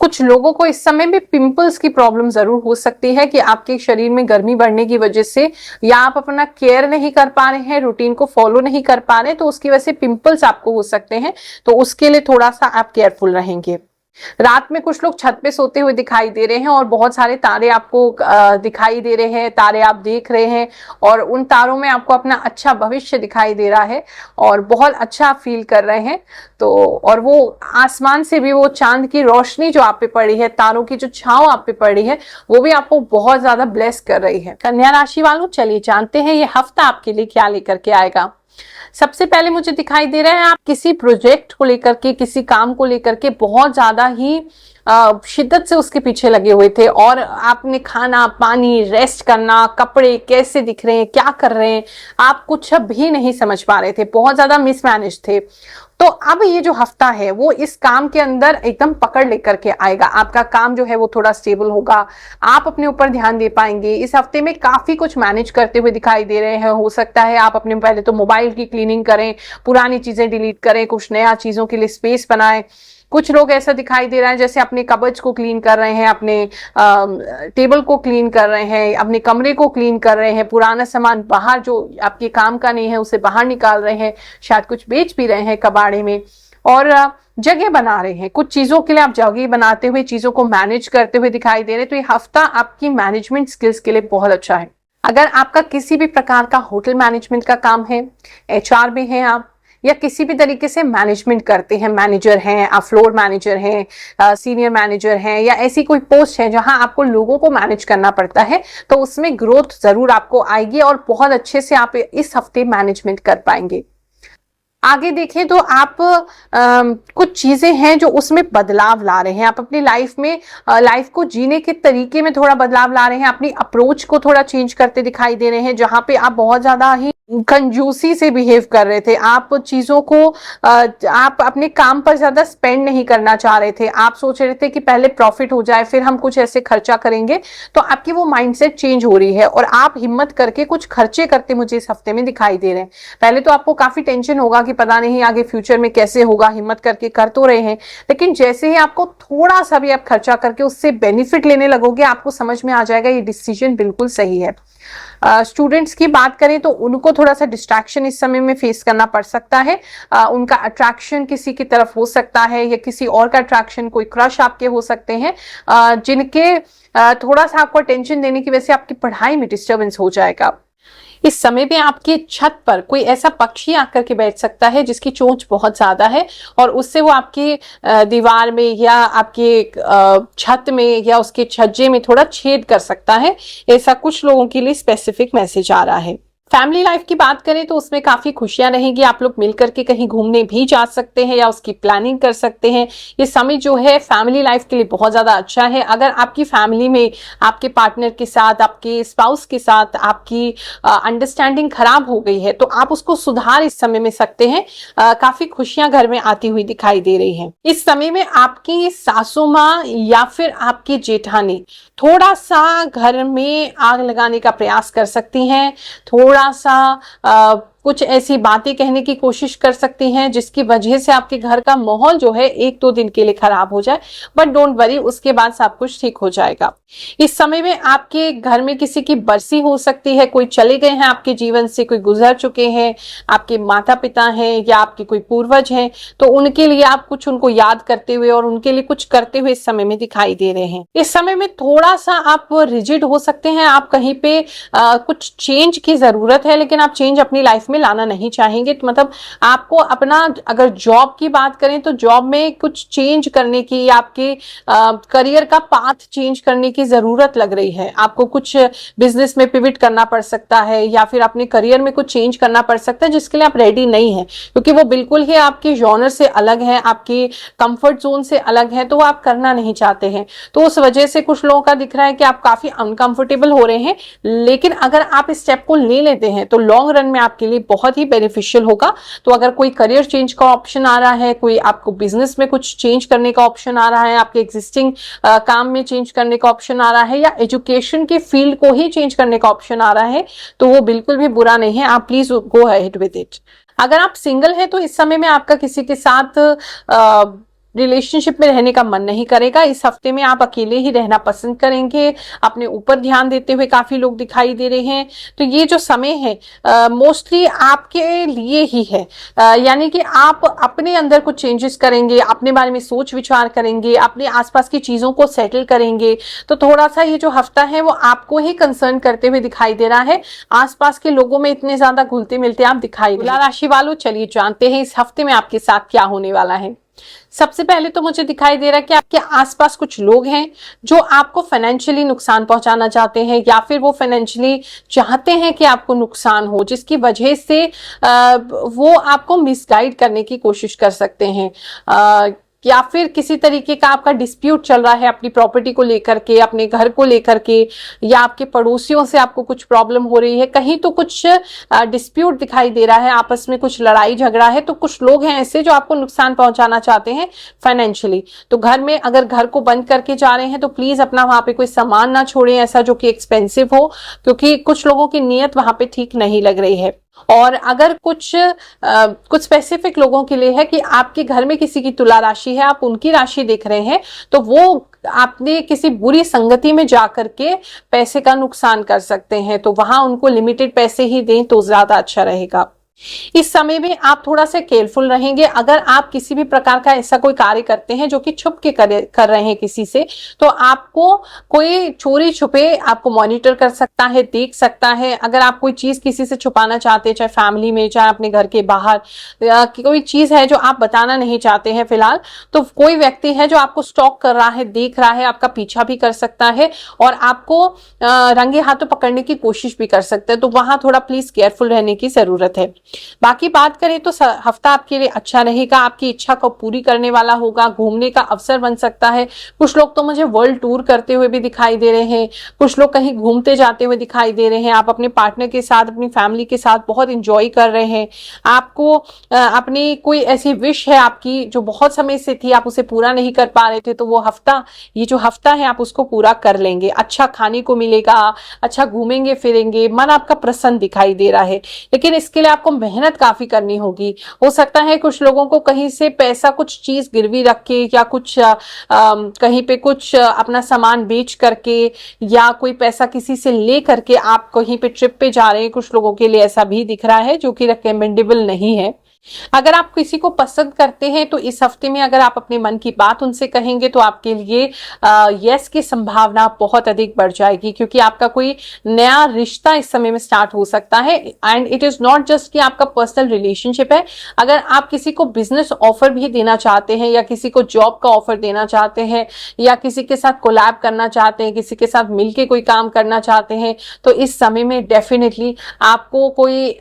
कुछ लोगों को इस समय में पिंपल्स की प्रॉब्लम जरूर हो सकती है कि आपके शरीर में गर्मी बढ़ने की वजह से या आप अपना केयर नहीं कर पा रहे हैं, रूटीन को फॉलो नहीं कर पा रहे, तो उसकी वजह से पिंपल्स आपको हो सकते हैं। तो उसके लिए थोड़ा सा आप केयरफुल रहेंगे। रात में कुछ लोग छत पे सोते हुए दिखाई दे रहे हैं और बहुत सारे तारे आपको दिखाई दे रहे हैं, तारे आप देख रहे हैं और उन तारों में आपको अपना अच्छा भविष्य दिखाई दे रहा है और बहुत अच्छा फील कर रहे हैं। तो और वो आसमान से भी वो चांद की रोशनी जो आप पे पड़ी है, तारों की जो छांव आप पे पड़ी है, वो भी आपको बहुत ज्यादा ब्लेस कर रही है। कन्या राशि वालों, चलिए जानते हैं ये हफ्ता आपके लिए क्या लेकर के आएगा। सबसे पहले मुझे दिखाई दे रहा है आप किसी प्रोजेक्ट को लेकर के, किसी काम को लेकर के बहुत ज्यादा ही शिद्दत से उसके पीछे लगे हुए थे, और आपने खाना पानी, रेस्ट करना, कपड़े कैसे दिख रहे हैं, क्या कर रहे हैं, आप कुछ भी नहीं समझ पा रहे थे, बहुत ज्यादा मिसमैनेज थे। तो अब ये जो हफ्ता है वो इस काम के अंदर एकदम पकड़ लेकर के आएगा। आपका काम जो है वो थोड़ा स्टेबल होगा, आप अपने ऊपर ध्यान दे पाएंगे। इस हफ्ते में काफी कुछ मैनेज करते हुए दिखाई दे रहे हैं। हो सकता है आप अपने पहले तो मोबाइल की क्लीनिंग करें, पुरानी चीजें डिलीट करें, कुछ नया चीजों के लिए स्पेस बनाएं। कुछ लोग ऐसा दिखाई दे रहा है जैसे अपने कबर्ड्स को क्लीन कर रहे हैं, अपने टेबल को क्लीन कर रहे हैं, अपने कमरे को क्लीन कर रहे हैं, पुराना सामान बाहर जो आपके काम का नहीं है उसे बाहर निकाल रहे हैं, शायद कुछ बेच भी रहे हैं कबाड़े में, और जगह बना रहे हैं। कुछ चीजों के लिए आप जगह बनाते हुए, चीजों को मैनेज करते हुए दिखाई दे रहे हैं। तो ये हफ्ता आपकी मैनेजमेंट स्किल्स के लिए बहुत अच्छा है। अगर आपका किसी भी प्रकार का होटल मैनेजमेंट का काम है, एचआर में है आप, या किसी भी तरीके से मैनेजमेंट करते हैं, मैनेजर हैं आप, फ्लोर मैनेजर हैं, सीनियर मैनेजर हैं, या ऐसी कोई पोस्ट है जहां आपको लोगों को मैनेज करना पड़ता है, तो उसमें ग्रोथ जरूर आपको आएगी और बहुत अच्छे से आप इस हफ्ते मैनेजमेंट कर पाएंगे। आगे देखें तो आप कुछ चीजें हैं जो उसमें बदलाव ला रहे हैं। आप अपनी लाइफ में, लाइफ को जीने के तरीके में थोड़ा बदलाव ला रहे हैं, अपनी अप्रोच को थोड़ा चेंज करते दिखाई दे रहे हैं। जहां पे आप बहुत ज्यादा ही कंजूसी से बिहेव कर रहे थे, आप चीजों को आप अपने काम पर ज्यादा स्पेंड नहीं करना चाह रहे थे, आप सोच रहे थे कि पहले प्रॉफिट हो जाए फिर हम कुछ ऐसे खर्चा करेंगे। तो आपकी वो माइंडसेट चेंज हो रही है और आप हिम्मत करके कुछ खर्चे करते मुझे इस हफ्ते में दिखाई दे रहे हैं। पहले तो आपको काफी टेंशन होगा कि पता नहीं आगे फ्यूचर में कैसे होगा, हिम्मत करके कर तो रहे हैं, लेकिन जैसे ही आपको थोड़ा सा भी आप खर्चा करके उससे बेनिफिट लेने लगोगे, आपको समझ में आ जाएगा ये डिसीजन बिल्कुल सही है। स्टूडेंट्स की बात करें तो उनको थोड़ा सा डिस्ट्रैक्शन इस समय में फेस करना पड़ सकता है। उनका अट्रैक्शन किसी की तरफ हो सकता है, या किसी और का अट्रैक्शन, कोई क्रश आपके हो सकते हैं, जिनके थोड़ा सा आपको टेंशन देने की वजह से आपकी पढ़ाई में डिस्टर्बेंस हो जाएगा। इस समय में आपके छत पर कोई ऐसा पक्षी आकर के बैठ सकता है जिसकी चोंच बहुत ज्यादा है, और उससे वो आपकी दीवार में या आपके छत में या उसके छज्जे में थोड़ा छेद कर सकता है। ऐसा कुछ लोगों के लिए स्पेसिफिक मैसेज आ रहा है। फैमिली लाइफ की बात करें तो उसमें काफी खुशियां रहेंगी। आप लोग मिलकर के कहीं घूमने भी जा सकते हैं या उसकी प्लानिंग कर सकते हैं। ये समय जो है फैमिली लाइफ के लिए बहुत ज्यादा अच्छा है। अगर आपकी फैमिली में आपके पार्टनर के साथ, आपके स्पाउस के साथ आपकी अंडरस्टैंडिंग खराब हो गई है तो आप उसको सुधार इस समय में सकते हैं। काफी खुशियां घर में आती हुई दिखाई दे रही हैं। इस समय में आपकी सासू माँ या फिर आपकी जेठानी थोड़ा सा घर में आग लगाने का प्रयास कर सकती हैं, थोड़ा सा कुछ ऐसी बातें कहने की कोशिश कर सकती हैं जिसकी वजह से आपके घर का माहौल जो है 1-2 दिन के लिए खराब हो जाए, बट डोंट वरी, उसके बाद सब कुछ ठीक हो जाएगा। इस समय में आपके घर में किसी की बरसी हो सकती है, कोई चले गए हैं आपके जीवन से, कोई गुजर चुके हैं, आपके माता पिता हैं या आपके कोई पूर्वज हैं, तो उनके लिए आप कुछ उनको याद करते हुए और उनके लिए कुछ करते हुए इस समय में दिखाई दे रहे हैं। इस समय में थोड़ा सा आप रिजिड हो सकते हैं, आप कहीं पे कुछ चेंज की जरूरत है, लेकिन आप चेंज अपनी लाइफ में लाना नहीं चाहेंगे। तो मतलब आपको अपना, अगर जॉब की बात करें तो जॉब में कुछ चेंज करने की, आपके करियर का पाथ चेंज करने की जरूरत लग रही है। आपको कुछ बिजनेस में पिविट करना पड़ सकता है या फिर अपने करियर में कुछ चेंज करना पड़ सकता है जिसके लिए आप रेडी नहीं है, क्योंकि वो बिल्कुल ही आपके जॉनर से अलग है, आपके कंफर्ट जोन से अलग है, तो वो आप करना नहीं चाहते हैं। तो उस वजह से कुछ लोगों का दिख रहा है कि आप काफी अनकंफर्टेबल हो रहे हैं, लेकिन अगर आप इस स्टेप को ले लेते हैं तो लॉन्ग रन में आपके लिए बहुत ही बेनिफिशियल होगा। तो अगर कोई करियर चेंज का ऑप्शन आ रहा है, कोई आपको बिजनेस में कुछ चेंज करने का ऑप्शन आ रहा है, आपके एग्जिस्टिंग काम में चेंज करने का ऑप्शन आ रहा है, या एजुकेशन के फील्ड को ही चेंज करने का ऑप्शन आ रहा है, तो वो बिल्कुल भी बुरा नहीं है। आप please go ahead with it. अगर आप सिंगल हैं तो इस समय में आपका किसी के साथ रिलेशनशिप में रहने का मन नहीं करेगा। इस हफ्ते में आप अकेले ही रहना पसंद करेंगे, अपने ऊपर ध्यान देते हुए काफी लोग दिखाई दे रहे हैं। तो ये जो समय है मोस्टली आपके लिए ही है, यानी कि आप अपने अंदर कुछ चेंजेस करेंगे, अपने बारे में सोच विचार करेंगे, अपने आसपास की चीजों को सेटल करेंगे। तो थोड़ा सा ये जो हफ्ता है वो आपको ही कंसर्न करते हुए दिखाई दे रहा है। आसपास के लोगों में इतने ज्यादा घुलते मिलते आप दिखाई। तुला राशि वालों, चलिए जानते हैं इस हफ्ते में आपके साथ क्या होने वाला है। सबसे पहले तो मुझे दिखाई दे रहा है कि आपके आसपास कुछ लोग हैं जो आपको फाइनेंशियली नुकसान पहुंचाना चाहते हैं, या फिर वो फाइनेंशियली चाहते हैं कि आपको नुकसान हो, जिसकी वजह से वो आपको मिसगाइड करने की कोशिश कर सकते हैं। या फिर किसी तरीके का आपका डिस्प्यूट चल रहा है अपनी प्रॉपर्टी को लेकर के, अपने घर को लेकर के, या आपके पड़ोसियों से आपको कुछ प्रॉब्लम हो रही है, कहीं तो कुछ डिस्प्यूट दिखाई दे रहा है, आपस में कुछ लड़ाई झगड़ा है, तो कुछ लोग हैं ऐसे जो आपको नुकसान पहुंचाना चाहते हैं फाइनेंशियली। तो घर में अगर घर को बंद करके जा रहे हैं तो प्लीज अपना वहां पे कोई सामान ना छोड़ें ऐसा जो कि एक्सपेंसिव हो, क्योंकि कुछ लोगों की नीयत वहां पे ठीक नहीं लग रही है। और अगर कुछ स्पेसिफिक लोगों के लिए है कि आपके घर में किसी की तुला राशि है, आप उनकी राशि देख रहे हैं, तो वो आपने किसी बुरी संगति में जाकर के पैसे का नुकसान कर सकते हैं, तो वहां उनको लिमिटेड पैसे ही दें तो ज्यादा अच्छा रहेगा। इस समय में आप थोड़ा सा केयरफुल रहेंगे। अगर आप किसी भी प्रकार का ऐसा कोई कार्य करते हैं जो कि छुप के कर रहे हैं किसी से, तो आपको कोई चोरी छुपे आपको मॉनिटर कर सकता है, देख सकता है। अगर आप कोई चीज किसी से छुपाना चाहते हैं, चाहे फैमिली में, चाहे अपने घर के बाहर, कोई चीज है जो आप बताना नहीं चाहते हैं फिलहाल, तो कोई व्यक्ति है जो आपको स्टॉक कर रहा है, देख रहा है, आपका पीछा भी कर सकता है और आपको रंगे हाथों पकड़ने की कोशिश भी कर सकता है। तो वहां थोड़ा प्लीज केयरफुल रहने की जरूरत है। बाकी बात करें तो हफ्ता आपके लिए अच्छा रहेगा, आपकी इच्छा को पूरी करने वाला होगा, घूमने का अवसर बन सकता है। कुछ लोग तो मुझे वर्ल्ड टूर करते हुए भी दिखाई दे रहे हैं, कुछ लोग कहीं घूमते जाते हुए दिखाई दे रहे हैं, आप अपने पार्टनर के साथ, अपनी फैमिली के साथ बहुत इंजॉय कर रहे हैं। आपको अपनी कोई ऐसी विश है आपकी जो बहुत समय से थी, आप उसे पूरा नहीं कर पा रहे थे, तो वो हफ्ता, ये जो हफ्ता है आप उसको पूरा कर लेंगे। अच्छा खाने को मिलेगा, अच्छा घूमेंगे फिरेंगे, मन आपका प्रसन्न दिखाई दे रहा है। लेकिन इसके लिए आपको मेहनत काफी करनी होगी। हो सकता है कुछ लोगों को कहीं से पैसा, कुछ चीज गिरवी रख के, या कुछ कहीं पे कुछ अपना सामान बेच करके, या कोई पैसा किसी से ले करके आप कहीं पे ट्रिप पे जा रहे हैं, कुछ लोगों के लिए ऐसा भी दिख रहा है जो कि रिकमेंडेबल नहीं है। अगर आप किसी को पसंद करते हैं तो इस हफ्ते में अगर आप अपने मन की बात उनसे कहेंगे तो आपके लिए यस की संभावना बहुत अधिक बढ़ जाएगी, क्योंकि आपका कोई नया रिश्ता इस समय में स्टार्ट हो सकता है। And it is not just कि आपका पर्सनल रिलेशनशिप है, अगर आप किसी को बिजनेस ऑफर भी देना चाहते हैं, या किसी को जॉब का ऑफर देना चाहते हैं, या किसी के साथ कोलैब करना चाहते हैं, किसी के साथ मिलके कोई काम करना चाहते हैं, तो इस समय में डेफिनेटली आपको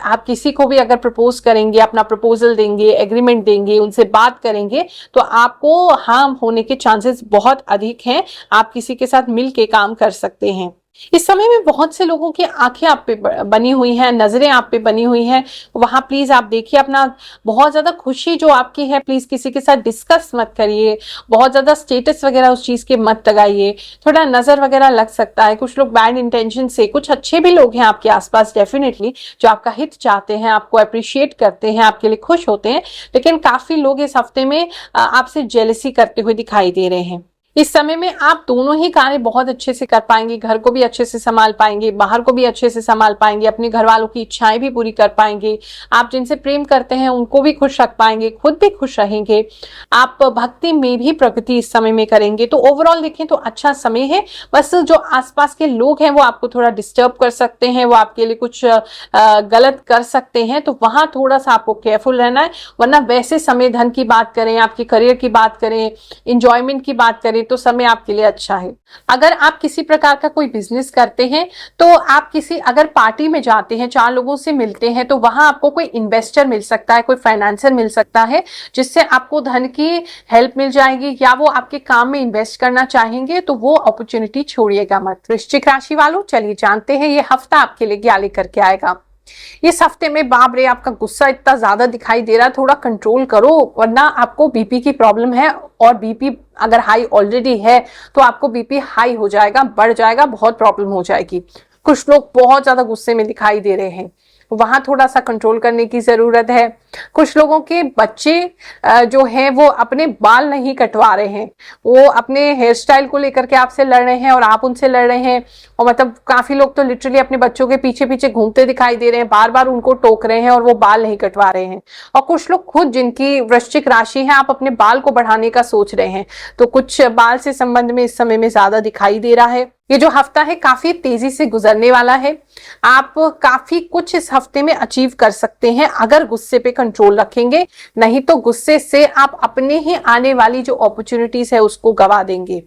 आप किसी को भी अगर प्रपोज करेंगे, अपना प्रपोजल देंगे, एग्रीमेंट देंगे, उनसे बात करेंगे, तो आपको हाँ होने के चांसेस बहुत अधिक हैं। आप किसी के साथ मिलके काम कर सकते हैं। इस समय में बहुत से लोगों की आंखें आप पे बनी हुई हैं, नजरें आप पे बनी हुई हैं, वहां प्लीज आप देखिए अपना बहुत ज्यादा खुशी जो आपकी है, प्लीज किसी के साथ डिस्कस मत करिए, बहुत ज्यादा स्टेटस वगैरह उस चीज के मत लगाइए, थोड़ा नजर वगैरह लग सकता है। कुछ लोग बैड इंटेंशन से, कुछ अच्छे भी लोग हैं आपके आसपास डेफिनेटली जो आपका हित चाहते हैं, आपको अप्रिशिएट करते हैं, आपके लिए खुश होते हैं, लेकिन काफी लोग इस हफ्ते में आपसे जेलसी करते हुए दिखाई दे रहे हैं। इस समय में आप दोनों ही कार्य बहुत अच्छे से कर पाएंगे, घर को भी अच्छे से संभाल पाएंगे, बाहर को भी अच्छे से संभाल पाएंगे, अपने घर वालों की इच्छाएं भी पूरी कर पाएंगे, आप जिनसे प्रेम करते हैं उनको भी खुश रख पाएंगे, खुद भी खुश रहेंगे, आप भक्ति में भी प्रगति इस समय में करेंगे। तो ओवरऑल देखें तो अच्छा समय है। बस जो आसपास के लोग हैं वो आपको थोड़ा डिस्टर्ब कर सकते हैं, वो आपके लिए कुछ गलत कर सकते हैं, तो वहां थोड़ा सा आपको केयरफुल रहना है। वरना वैसे समय, धन की बात करें, आपके करियर की बात करें, इंजॉयमेंट की बात करें, तो समय आपके लिए अच्छा है। अगर आप किसी प्रकार का कोई बिजनेस करते हैं, तो आप किसी अगर पार्टी में जाते हैं, 4 लोगों से मिलते हैं, तो वहां आपको कोई इन्वेस्टर मिल सकता है, कोई फाइनेंसर मिल सकता है, जिससे आपको धन की हेल्प मिल जाएगी, या वो आपके काम में इन्वेस्ट करना चाहेंगे, तो वो अपॉर्चुनिटी छोड़िएगा मत। वृश्चिक राशि वालों, चलिए जानते हैं ये हफ्ता आपके लिए क्या लेकर के आएगा। इस हफ्ते में बाप रे आपका गुस्सा इतना ज्यादा दिखाई दे रहा है, थोड़ा कंट्रोल करो, वरना आपको बीपी की प्रॉब्लम है, और बीपी अगर हाई ऑलरेडी है तो आपको बीपी हाई हो जाएगा, बढ़ जाएगा, बहुत प्रॉब्लम हो जाएगी। कुछ लोग बहुत ज्यादा गुस्से में दिखाई दे रहे हैं, वहां थोड़ा सा कंट्रोल करने की जरूरत है। कुछ लोगों के बच्चे जो हैं वो अपने बाल नहीं कटवा रहे हैं, वो अपने हेयर स्टाइल को लेकर के आपसे लड़ रहे हैं और आप उनसे लड़ रहे हैं, और मतलब काफी लोग तो लिटरली अपने बच्चों के पीछे पीछे घूमते दिखाई दे रहे हैं, बार बार उनको टोक रहे हैं और वो बाल नहीं कटवा रहे हैं। और कुछ लोग खुद, जिनकी वृश्चिक राशि है, आप अपने बाल को बढ़ाने का सोच रहे हैं, तो कुछ बाल से संबंध में इस समय में ज्यादा दिखाई दे रहा है। ये जो हफ्ता है काफी तेजी से गुजरने वाला है, आप काफी कुछ इस हफ्ते में अचीव कर सकते हैं अगर गुस्से पे कंट्रोल रखेंगे, नहीं तो गुस्से से आप अपने ही आने वाली जो अपॉर्चुनिटीज है उसको गवा देंगे।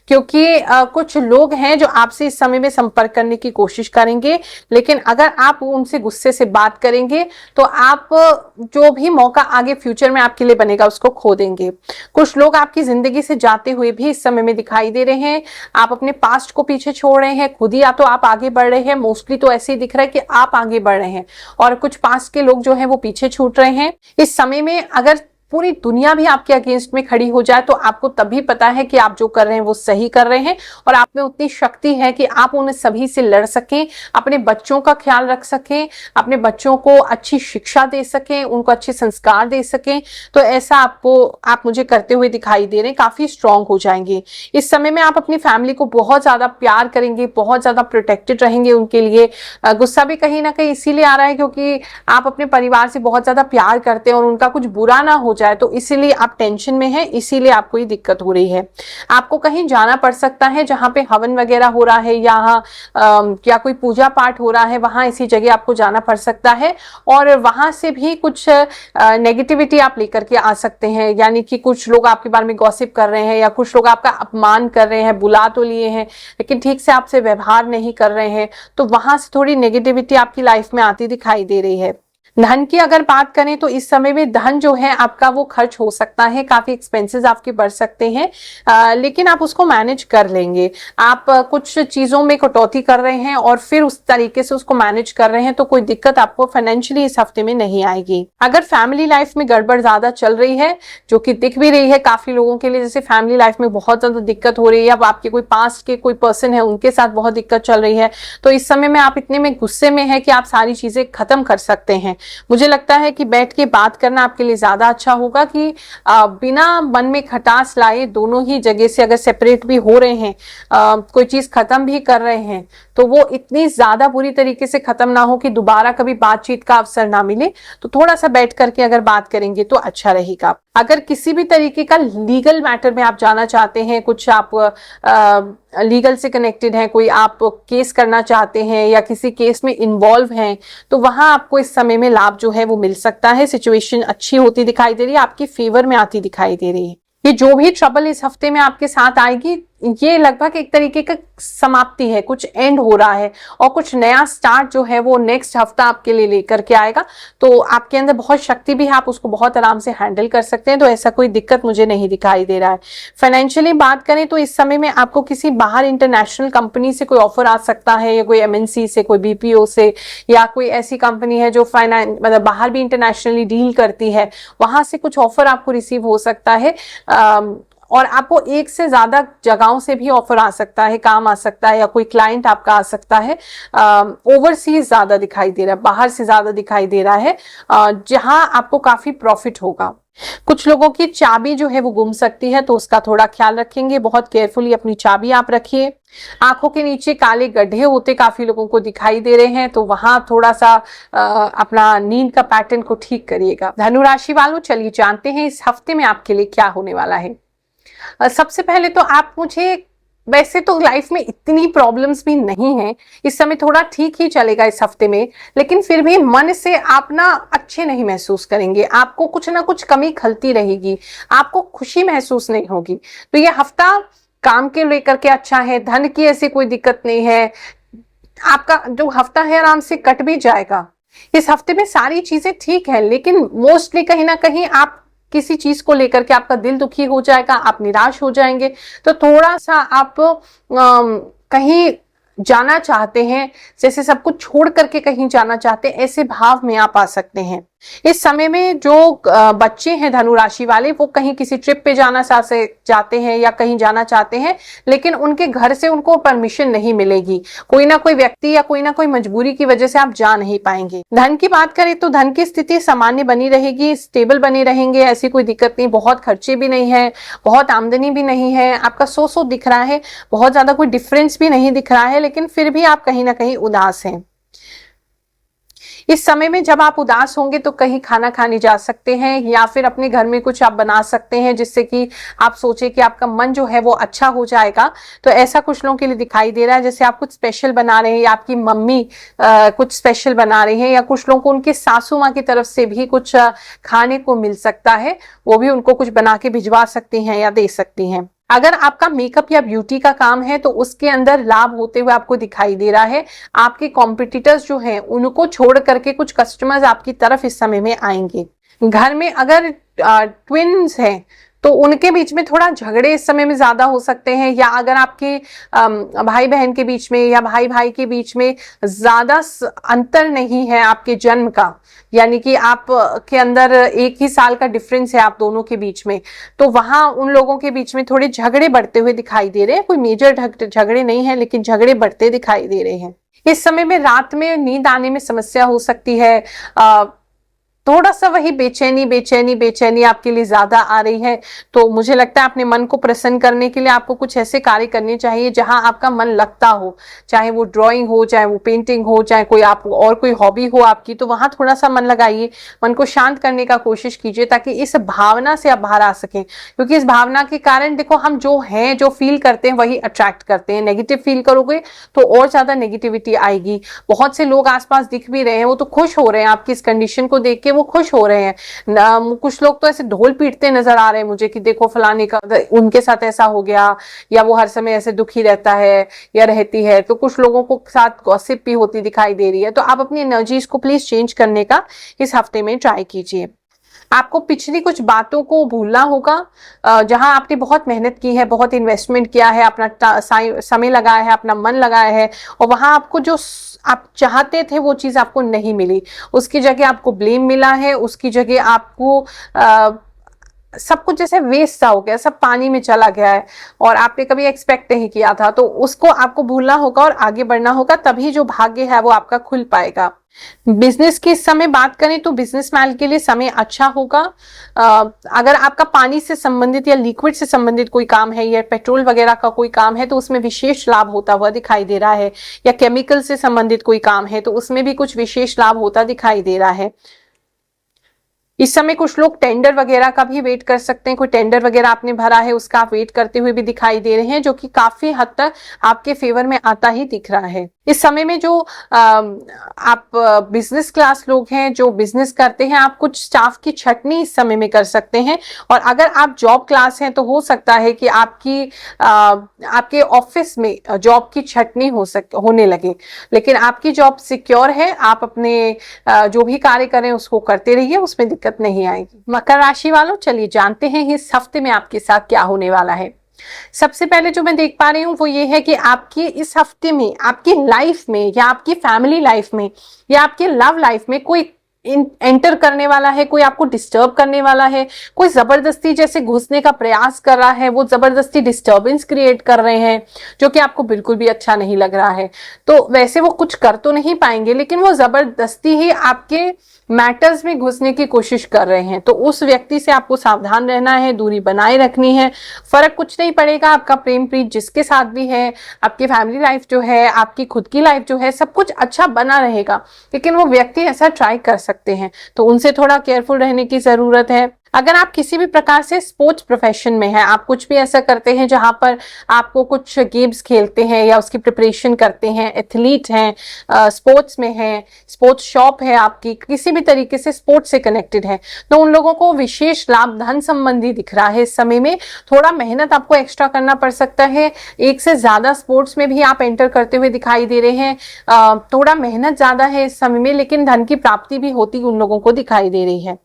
क्योंकि कुछ लोग हैं जो आपसे इस समय में संपर्क करने की कोशिश करेंगे, लेकिन अगर आप उनसे गुस्से से बात करेंगे तो आप जो भी मौका आगे फ्यूचर में आपके लिए बनेगा उसको खो देंगे। कुछ लोग आपकी जिंदगी से जाते हुए भी इस समय में दिखाई दे रहे हैं। आप अपने पास्ट को पीछे छोड़ रहे हैं, खुद ही या तो आप आगे बढ़ रहे हैं, मोस्टली तो ऐसे ही दिख रहा है कि आप आगे बढ़ रहे हैं और कुछ पास्ट के लोग जो हैं वो पीछे छूट रहे हैं। इस समय में अगर पूरी दुनिया भी आपके अगेंस्ट में खड़ी हो जाए तो आपको तभी पता है कि आप जो कर रहे हैं वो सही कर रहे हैं और आप में उतनी शक्ति है कि आप उन सभी से लड़ सकें, अपने बच्चों का ख्याल रख सकें, अपने बच्चों को अच्छी शिक्षा दे सकें, उनको अच्छे संस्कार दे सकें। तो ऐसा आप मुझे करते हुए दिखाई दे रहे हैं, काफी स्ट्रांग हो जाएंगे। इस समय में आप अपनी फैमिली को बहुत ज्यादा प्यार करेंगे, बहुत ज्यादा प्रोटेक्टेड रहेंगे उनके लिए। गुस्सा भी कहीं ना कहीं इसीलिए आ रहा है क्योंकि आप अपने परिवार से बहुत ज्यादा प्यार करते हैं और उनका कुछ बुरा ना हो जाए तो इसीलिए आप टेंशन में हैं, इसीलिए आपको ये दिक्कत हो रही है। आपको कहीं जाना पड़ सकता है जहां पे हवन वगैरह हो रहा है या कोई पूजा पाठ हो रहा है, वहां इसी जगह आपको जाना पड़ सकता है और वहां से भी कुछ नेगेटिविटी आप लेकर के आ सकते हैं। यानी कि कुछ लोग आपके बारे में गॉसिप कर रहे हैं या कुछ लोग आपका अपमान कर रहे हैं, बुला तो लिए हैं लेकिन ठीक से आपसे व्यवहार नहीं कर रहे हैं, तो वहां से थोड़ी नेगेटिविटी आपकी लाइफ में आती दिखाई दे रही है। धन की अगर बात करें तो इस समय में धन जो है आपका वो खर्च हो सकता है, काफी एक्सपेंसेस आपके बढ़ सकते हैं, लेकिन आप उसको मैनेज कर लेंगे। आप कुछ चीजों में कटौती कर रहे हैं और फिर उस तरीके से उसको मैनेज कर रहे हैं तो कोई दिक्कत आपको फाइनेंशियली इस हफ्ते में नहीं आएगी। अगर फैमिली लाइफ में गड़बड़ ज्यादा चल रही है, जो कि दिख भी रही है काफी लोगों के लिए, जैसे फैमिली लाइफ में बहुत ज्यादा दिक्कत हो रही है या आपके कोई पास्ट के कोई पर्सन है उनके साथ बहुत दिक्कत चल रही है, तो इस समय में आप इतने में गुस्से में है कि आप सारी चीजें खत्म कर सकते हैं। मुझे लगता है कि बैठ के बात करना आपके लिए ज्यादा अच्छा होगा कि बिना मन में खटास लाए दोनों ही जगह से अगर सेपरेट भी हो रहे हैं, कोई चीज खत्म भी कर रहे हैं, तो वो इतनी ज्यादा बुरी तरीके से खत्म ना हो कि दोबारा कभी बातचीत का अवसर ना मिले। तो थोड़ा सा बैठ करके अगर बात करेंगे तो अच्छा रहेगा। अगर किसी भी तरीके का लीगल मैटर में आप जाना चाहते हैं, कुछ आप लीगल से कनेक्टेड हैं, कोई आप केस करना चाहते हैं या किसी केस में इन्वॉल्व हैं, तो वहां आपको इस समय में लाभ जो है वो मिल सकता है। सिचुएशन अच्छी होती दिखाई दे रही है, आपकी फेवर में आती दिखाई दे रही है। ये जो भी ट्रबल इस हफ्ते में आपके साथ आएगी, ये लगभग एक तरीके का समाप्ति है, कुछ एंड हो रहा है और कुछ नया स्टार्ट जो है वो नेक्स्ट हफ्ता आपके लिए लेकर के आएगा। तो आपके अंदर बहुत शक्ति भी है, आप उसको बहुत आराम से हैंडल कर सकते हैं, तो ऐसा कोई दिक्कत मुझे नहीं दिखाई दे रहा है। फाइनेंशियली बात करें तो इस समय में आपको किसी बाहर इंटरनेशनल कंपनी से कोई ऑफर आ सकता है, या कोई MNC से, कोई BPO से, या कोई ऐसी कंपनी है जो मतलब बाहर भी इंटरनेशनली डील करती है, वहां से कुछ ऑफर आपको रिसीव हो सकता है। और आपको एक से ज्यादा जगहों से भी ऑफर आ सकता है, काम आ सकता है, या कोई क्लाइंट आपका आ सकता है। ओवरसीज ज्यादा दिखाई दे रहा है, बाहर से ज्यादा दिखाई दे रहा है, जहां आपको काफी प्रॉफिट होगा। कुछ लोगों की चाबी जो है वो गुम सकती है, तो उसका थोड़ा ख्याल रखेंगे, बहुत केयरफुली अपनी चाबी आप रखिए। आंखों के नीचे काले गड्ढे होते काफी लोगों को दिखाई दे रहे हैं, तो वहां थोड़ा सा अपना नींद का पैटर्न को ठीक करिएगा। धनु राशि वालों, चलिए जानते हैं इस हफ्ते में आपके लिए क्या होने वाला है। सबसे पहले तो आप मुझे, वैसे तो लाइफ में इतनी प्रॉब्लम्स भी नहीं है, इस समय थोड़ा ठीक ही चलेगा इस हफ्ते में, लेकिन फिर भी मन से आप ना अच्छे नहीं महसूस करेंगे, आपको कुछ ना कुछ कमी खलती रहेगी, आपको खुशी महसूस नहीं होगी। तो ये हफ्ता काम के लेकर के अच्छा है, धन की ऐसी कोई दिक्कत नहीं है, आपका जो हफ्ता है आराम से कट भी जाएगा। इस हफ्ते में सारी चीजें ठीक है, लेकिन मोस्टली कहीं ना कहीं आप किसी चीज को लेकर के आपका दिल दुखी हो जाएगा, आप निराश हो जाएंगे। तो थोड़ा सा आप कहीं जाना चाहते हैं, जैसे सब कुछ छोड़ करके कहीं जाना चाहते हैं, ऐसे भाव में आप आ सकते हैं। इस समय में जो बच्चे हैं धनु राशि वाले, वो कहीं किसी ट्रिप पे जाना चाहते हैं या कहीं जाना चाहते हैं, लेकिन उनके घर से उनको परमिशन नहीं मिलेगी, कोई ना कोई व्यक्ति या कोई ना कोई मजबूरी की वजह से आप जा नहीं पाएंगे। धन की बात करें तो धन की स्थिति सामान्य बनी रहेगी, स्टेबल बने रहेंगे, ऐसी कोई दिक्कत नहीं, बहुत खर्चे भी नहीं है, बहुत आमदनी भी नहीं है, आपका सो दिख रहा है, बहुत ज्यादा कोई डिफरेंस भी नहीं दिख रहा है, लेकिन फिर भी आप कहीं ना कहीं उदास हैं। इस समय में जब आप उदास होंगे तो कहीं खाना खाने जा सकते हैं या फिर अपने घर में कुछ आप बना सकते हैं जिससे कि आप सोचे कि आपका मन जो है वो अच्छा हो जाएगा। तो ऐसा कुछ लोगों के लिए दिखाई दे रहा है, जैसे आप कुछ स्पेशल बना रहे हैं या आपकी मम्मी कुछ स्पेशल बना रही हैं, या कुछ लोगों को उनके सासू माँ की तरफ से भी कुछ खाने को मिल सकता है, वो भी उनको कुछ बना के भिजवा सकती हैं या दे सकती हैं। अगर आपका मेकअप या ब्यूटी का काम है तो उसके अंदर लाभ होते हुए आपको दिखाई दे रहा है। आपके कॉम्पिटिटर्स जो हैं उनको छोड़ करके कुछ कस्टमर्स आपकी तरफ इस समय में आएंगे। घर में अगर ट्विन्स हैं तो उनके बीच में थोड़ा झगड़े इस समय में ज्यादा हो सकते हैं, या अगर आपके भाई बहन के बीच में या भाई भाई के बीच में ज्यादा अंतर नहीं है आपके जन्म का, यानी कि आप के अंदर 1 ही साल का डिफरेंस है आप दोनों के बीच में, तो वहां उन लोगों के बीच में थोड़े झगड़े बढ़ते हुए दिखाई दे रहे हैं। कोई मेजर झगड़े नहीं है लेकिन झगड़े बढ़ते दिखाई दे रहे हैं। इस समय में रात में नींद आने में समस्या हो सकती है। थोड़ा सा वही बेचैनी आपके लिए ज्यादा आ रही है। तो मुझे लगता है अपने मन को प्रसन्न करने के लिए आपको कुछ ऐसे कार्य करने चाहिए जहां आपका मन लगता हो, चाहे वो ड्राइंग हो, चाहे वो पेंटिंग हो, चाहे कोई आप और कोई हॉबी हो आपकी, तो वहां थोड़ा सा मन लगाइए, मन को शांत करने का कोशिश कीजिए ताकि इस भावना से आप बाहर आ सकें। क्योंकि इस भावना के कारण देखो, हम जो हैं, जो फील करते हैं वही अट्रैक्ट करते हैं। नेगेटिव फील करोगे तो और ज्यादा नेगेटिविटी आएगी। बहुत से लोग आसपास दिख भी रहे हैं, वो तो खुश हो रहे हैं आपकी इस कंडीशन को देख के, वो खुश हो रहे हैं। कुछ लोग तो ऐसे ढोल पीटते नजर आ रहे हैं मुझे कि देखो फलाने का उनके साथ ऐसा हो गया, या वो हर समय ऐसे दुखी रहता है या रहती है। तो कुछ लोगों को साथ गॉसिप भी होती दिखाई दे रही है। तो आप अपनी एनर्जीज को प्लीज चेंज करने का इस हफ्ते में ट्राई कीजिए। आपको पिछली कुछ बातों को भूलना होगा, जहां आपने बहुत मेहनत की है, बहुत इन्वेस्टमेंट किया है, अपना समय लगाया है, अपना मन लगाया है, और वहां आपको जो आप चाहते थे वो चीज आपको नहीं मिली। उसकी जगह आपको ब्लेम मिला है, उसकी जगह आपको सब कुछ जैसे वेस्ट सा हो गया, सब पानी में चला गया है और आपने कभी एक्सपेक्ट नहीं किया था। तो उसको आपको भूलना होगा और आगे बढ़ना होगा, तभी जो भाग्य है वो आपका खुल पाएगा। बिजनेस की समय बात करें तो बिजनेसमैन के लिए समय अच्छा होगा। अगर आपका पानी से संबंधित या लिक्विड से संबंधित कोई काम है या पेट्रोल वगैरह का कोई काम है तो उसमें विशेष लाभ होता हुआ दिखाई दे रहा है, या केमिकल से संबंधित कोई काम है तो उसमें भी कुछ विशेष लाभ होता दिखाई दे रहा है। इस समय कुछ लोग टेंडर वगैरह का भी वेट कर सकते हैं। कोई टेंडर वगैरह आपने भरा है उसका आप वेट करते हुए भी दिखाई दे रहे हैं, जो कि काफी हद तक आपके फेवर में आता ही दिख रहा है। इस समय में जो आप बिजनेस क्लास लोग हैं जो बिजनेस करते हैं, आप कुछ स्टाफ की छटनी इस समय में कर सकते हैं। और अगर आप जॉब क्लास हैं तो हो सकता है कि आपके ऑफिस में जॉब की छटनी होने लगे, लेकिन आपकी जॉब सिक्योर है। आप अपने जो भी कार्य करें उसको करते रहिए, उसमें दिक्कत नहीं आएगी। मकर राशि वालों, चलिए जानते हैं इस हफ्ते में आपके साथ क्या होने वाला है। सबसे पहले जो मैं देख पा रही हूँ वो ये है कि आपकी इस हफ्ते में आपकी लाइफ में या आपकी फैमिली लाइफ में या आपके लव लाइफ में कोई एंटर करने वाला है, कोई आपको डिस्टर्ब करने वाला है, कोई जबरदस्ती जैसे घुसने का प्रयास कर रहा है, वो जबरदस्ती डिस्टर्बेंस क्रिएट कर रहे हैं जो कि आपको बिल्कुल भी अच्छा नहीं लग रहा है। तो वैसे वो कुछ कर तो नहीं पाएंगे, लेकिन वो जबरदस्ती ही आपके मैटर्स में घुसने की कोशिश कर रहे हैं। तो उस व्यक्ति से आपको सावधान रहना है, दूरी बनाए रखनी है। फर्क कुछ नहीं पड़ेगा, आपका प्रेम प्रीत जिसके साथ भी है, आपकी फैमिली लाइफ जो है, आपकी खुद की लाइफ जो है, सब कुछ अच्छा बना रहेगा। लेकिन वो व्यक्ति ऐसा ट्राई कर सकते हैं, तो उनसे थोड़ा केयरफुल रहने की जरूरत है। अगर आप किसी भी प्रकार से स्पोर्ट्स प्रोफेशन में हैं, आप कुछ भी ऐसा करते हैं जहां पर आपको कुछ गेम्स खेलते हैं या उसकी प्रिपरेशन करते हैं, एथलीट हैं, स्पोर्ट्स में हैं, स्पोर्ट्स शॉप है आपकी, किसी भी तरीके से स्पोर्ट्स से कनेक्टेड है, तो उन लोगों को विशेष लाभ धन संबंधी दिख रहा है। इस समय में थोड़ा मेहनत आपको एक्स्ट्रा करना पड़ सकता है। एक से ज्यादा स्पोर्ट्स में भी आप एंटर करते हुए दिखाई दे रहे हैं। थोड़ा मेहनत ज्यादा है इस समय में, लेकिन धन की प्राप्ति भी होती उन लोगों को दिखाई दे रही है।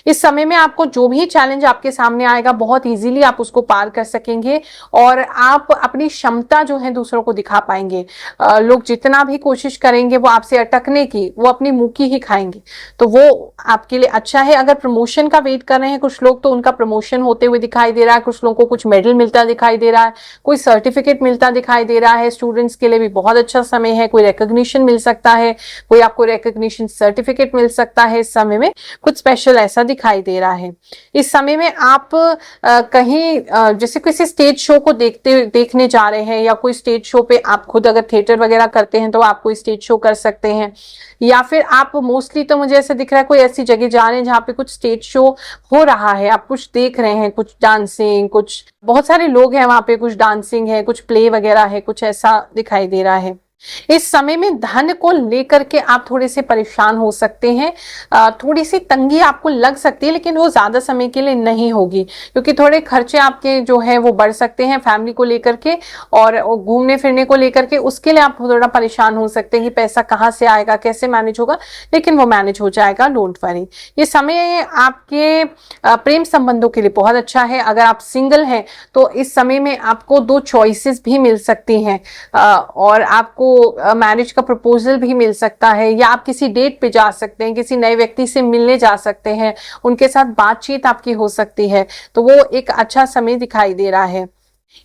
इस समय में आपको जो भी चैलेंज आपके सामने आएगा बहुत इजीली आप उसको पार कर सकेंगे और आप अपनी क्षमता जो है दूसरों को दिखा पाएंगे। लोग जितना भी कोशिश करेंगे वो आपसे अटकने की, वो अपनी मुंह की ही खाएंगे, तो वो आपके लिए अच्छा है। अगर प्रमोशन का वेट कर रहे हैं कुछ लोग तो उनका प्रमोशन होते हुए दिखाई दे रहा है। कुछ लोगों को कुछ मेडल मिलता दिखाई दे रहा है, कोई सर्टिफिकेट मिलता दिखाई दे रहा है। स्टूडेंट्स के लिए भी बहुत अच्छा समय है, कोई रिकॉग्निशन मिल सकता है, कोई आपको रिकॉग्निशन सर्टिफिकेट मिल सकता है। इस समय में कुछ स्पेशल ऐसा दिखाई दे रहा है। इस समय में आप कहीं जैसे किसी स्टेज शो को देखने जा रहे हैं, या कोई स्टेज शो पे आप खुद अगर थिएटर वगैरह करते हैं तो आप कोई स्टेज शो कर सकते हैं, या फिर आप मोस्टली तो मुझे ऐसा दिख रहा है कोई ऐसी जगह जा रहे हैं जहाँ पे कुछ स्टेज शो हो रहा है, आप कुछ देख रहे हैं, कुछ डांसिंग, कुछ बहुत सारे लोग हैं वहां पे, कुछ डांसिंग है, कुछ प्ले वगैरह है, कुछ ऐसा दिखाई दे रहा है। इस समय में धन को लेकर के आप थोड़े से परेशान हो सकते हैं, थोड़ी सी तंगी आपको लग सकती है, लेकिन वो ज्यादा समय के लिए नहीं होगी, क्योंकि थोड़े खर्चे आपके जो है वो बढ़ सकते हैं फैमिली को लेकर के, और घूमने फिरने को लेकर के उसके लिए आप थोड़ा परेशान हो सकते हैं कि पैसा कहाँ से आएगा, कैसे मैनेज होगा, लेकिन वो मैनेज हो जाएगा, डोंट वरी। ये समय आपके प्रेम संबंधों के लिए बहुत अच्छा है। अगर आप सिंगल हैं तो इस समय में आपको 2 चॉइसेस भी मिल सकती हैं, और आपको मैरिज का प्रपोजल भी मिल सकता है, या आप किसी डेट पे जा सकते हैं, किसी नए व्यक्ति से मिलने जा सकते हैं, उनके साथ बातचीत आपकी हो सकती है, तो वो एक अच्छा समय दिखाई दे रहा है।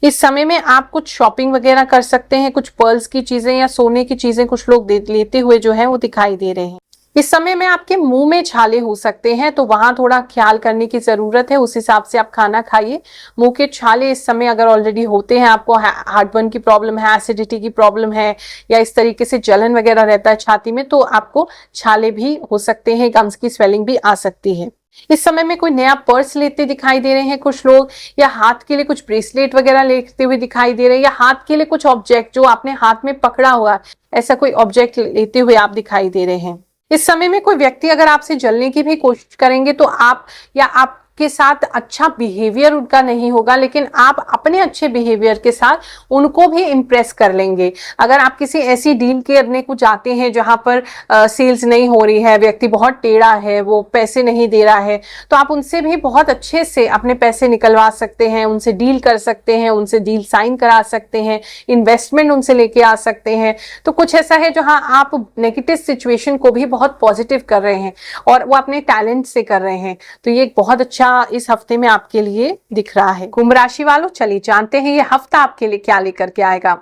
इस समय में आप कुछ शॉपिंग वगैरह कर सकते हैं, कुछ पर्ल्स की चीजें या सोने की चीजें कुछ लोग लेते हुए जो है वो दिखाई दे रहे हैं। इस समय में आपके मुंह में छाले हो सकते हैं, तो वहां थोड़ा ख्याल करने की जरूरत है, उस हिसाब से आप खाना खाइए। मुंह के छाले इस समय अगर ऑलरेडी होते हैं, आपको हार्टबर्न की प्रॉब्लम है, एसिडिटी की प्रॉब्लम है, या इस तरीके से जलन वगैरह रहता है छाती में, तो आपको छाले भी हो सकते हैं, गम्स की स्वेलिंग भी आ सकती है। इस समय में कोई नया पर्स लेते दिखाई दे रहे हैं कुछ लोग, या हाथ के लिए कुछ ब्रेसलेट वगैरह लेते हुए दिखाई दे रहे हैं, या हाथ के लिए कुछ ऑब्जेक्ट जो आपने हाथ में पकड़ा हुआ, ऐसा कोई ऑब्जेक्ट लेते हुए आप दिखाई दे रहे हैं। इस समय में कोई व्यक्ति अगर आपसे जलने की भी कोशिश करेंगे तो आप या आपके साथ अच्छा बिहेवियर उनका नहीं होगा, लेकिन आप अपने अच्छे बिहेवियर के साथ उनको भी इंप्रेस कर लेंगे। अगर आप किसी ऐसी डील करने को जाते हैं जहां पर सेल्स नहीं हो रही है, व्यक्ति बहुत टेढ़ा है, वो पैसे नहीं दे रहा है, तो आप उनसे भी बहुत अच्छे से अपने पैसे निकलवा सकते हैं, उनसे डील कर सकते हैं, उनसे डील साइन करा सकते हैं, इन्वेस्टमेंट उनसे लेके आ सकते हैं। तो कुछ ऐसा है जहां आप नेगेटिव सिचुएशन को भी बहुत पॉजिटिव कर रहे हैं, और वो अपने टैलेंट से कर रहे हैं, तो ये एक बहुत अच्छा इस हफ्ते में आपके लिए दिख रहा है। कुंभ राशि वालों, चलिए जानते हैं ये हफ्ता आपके लिए क्या लेकर के आएगा।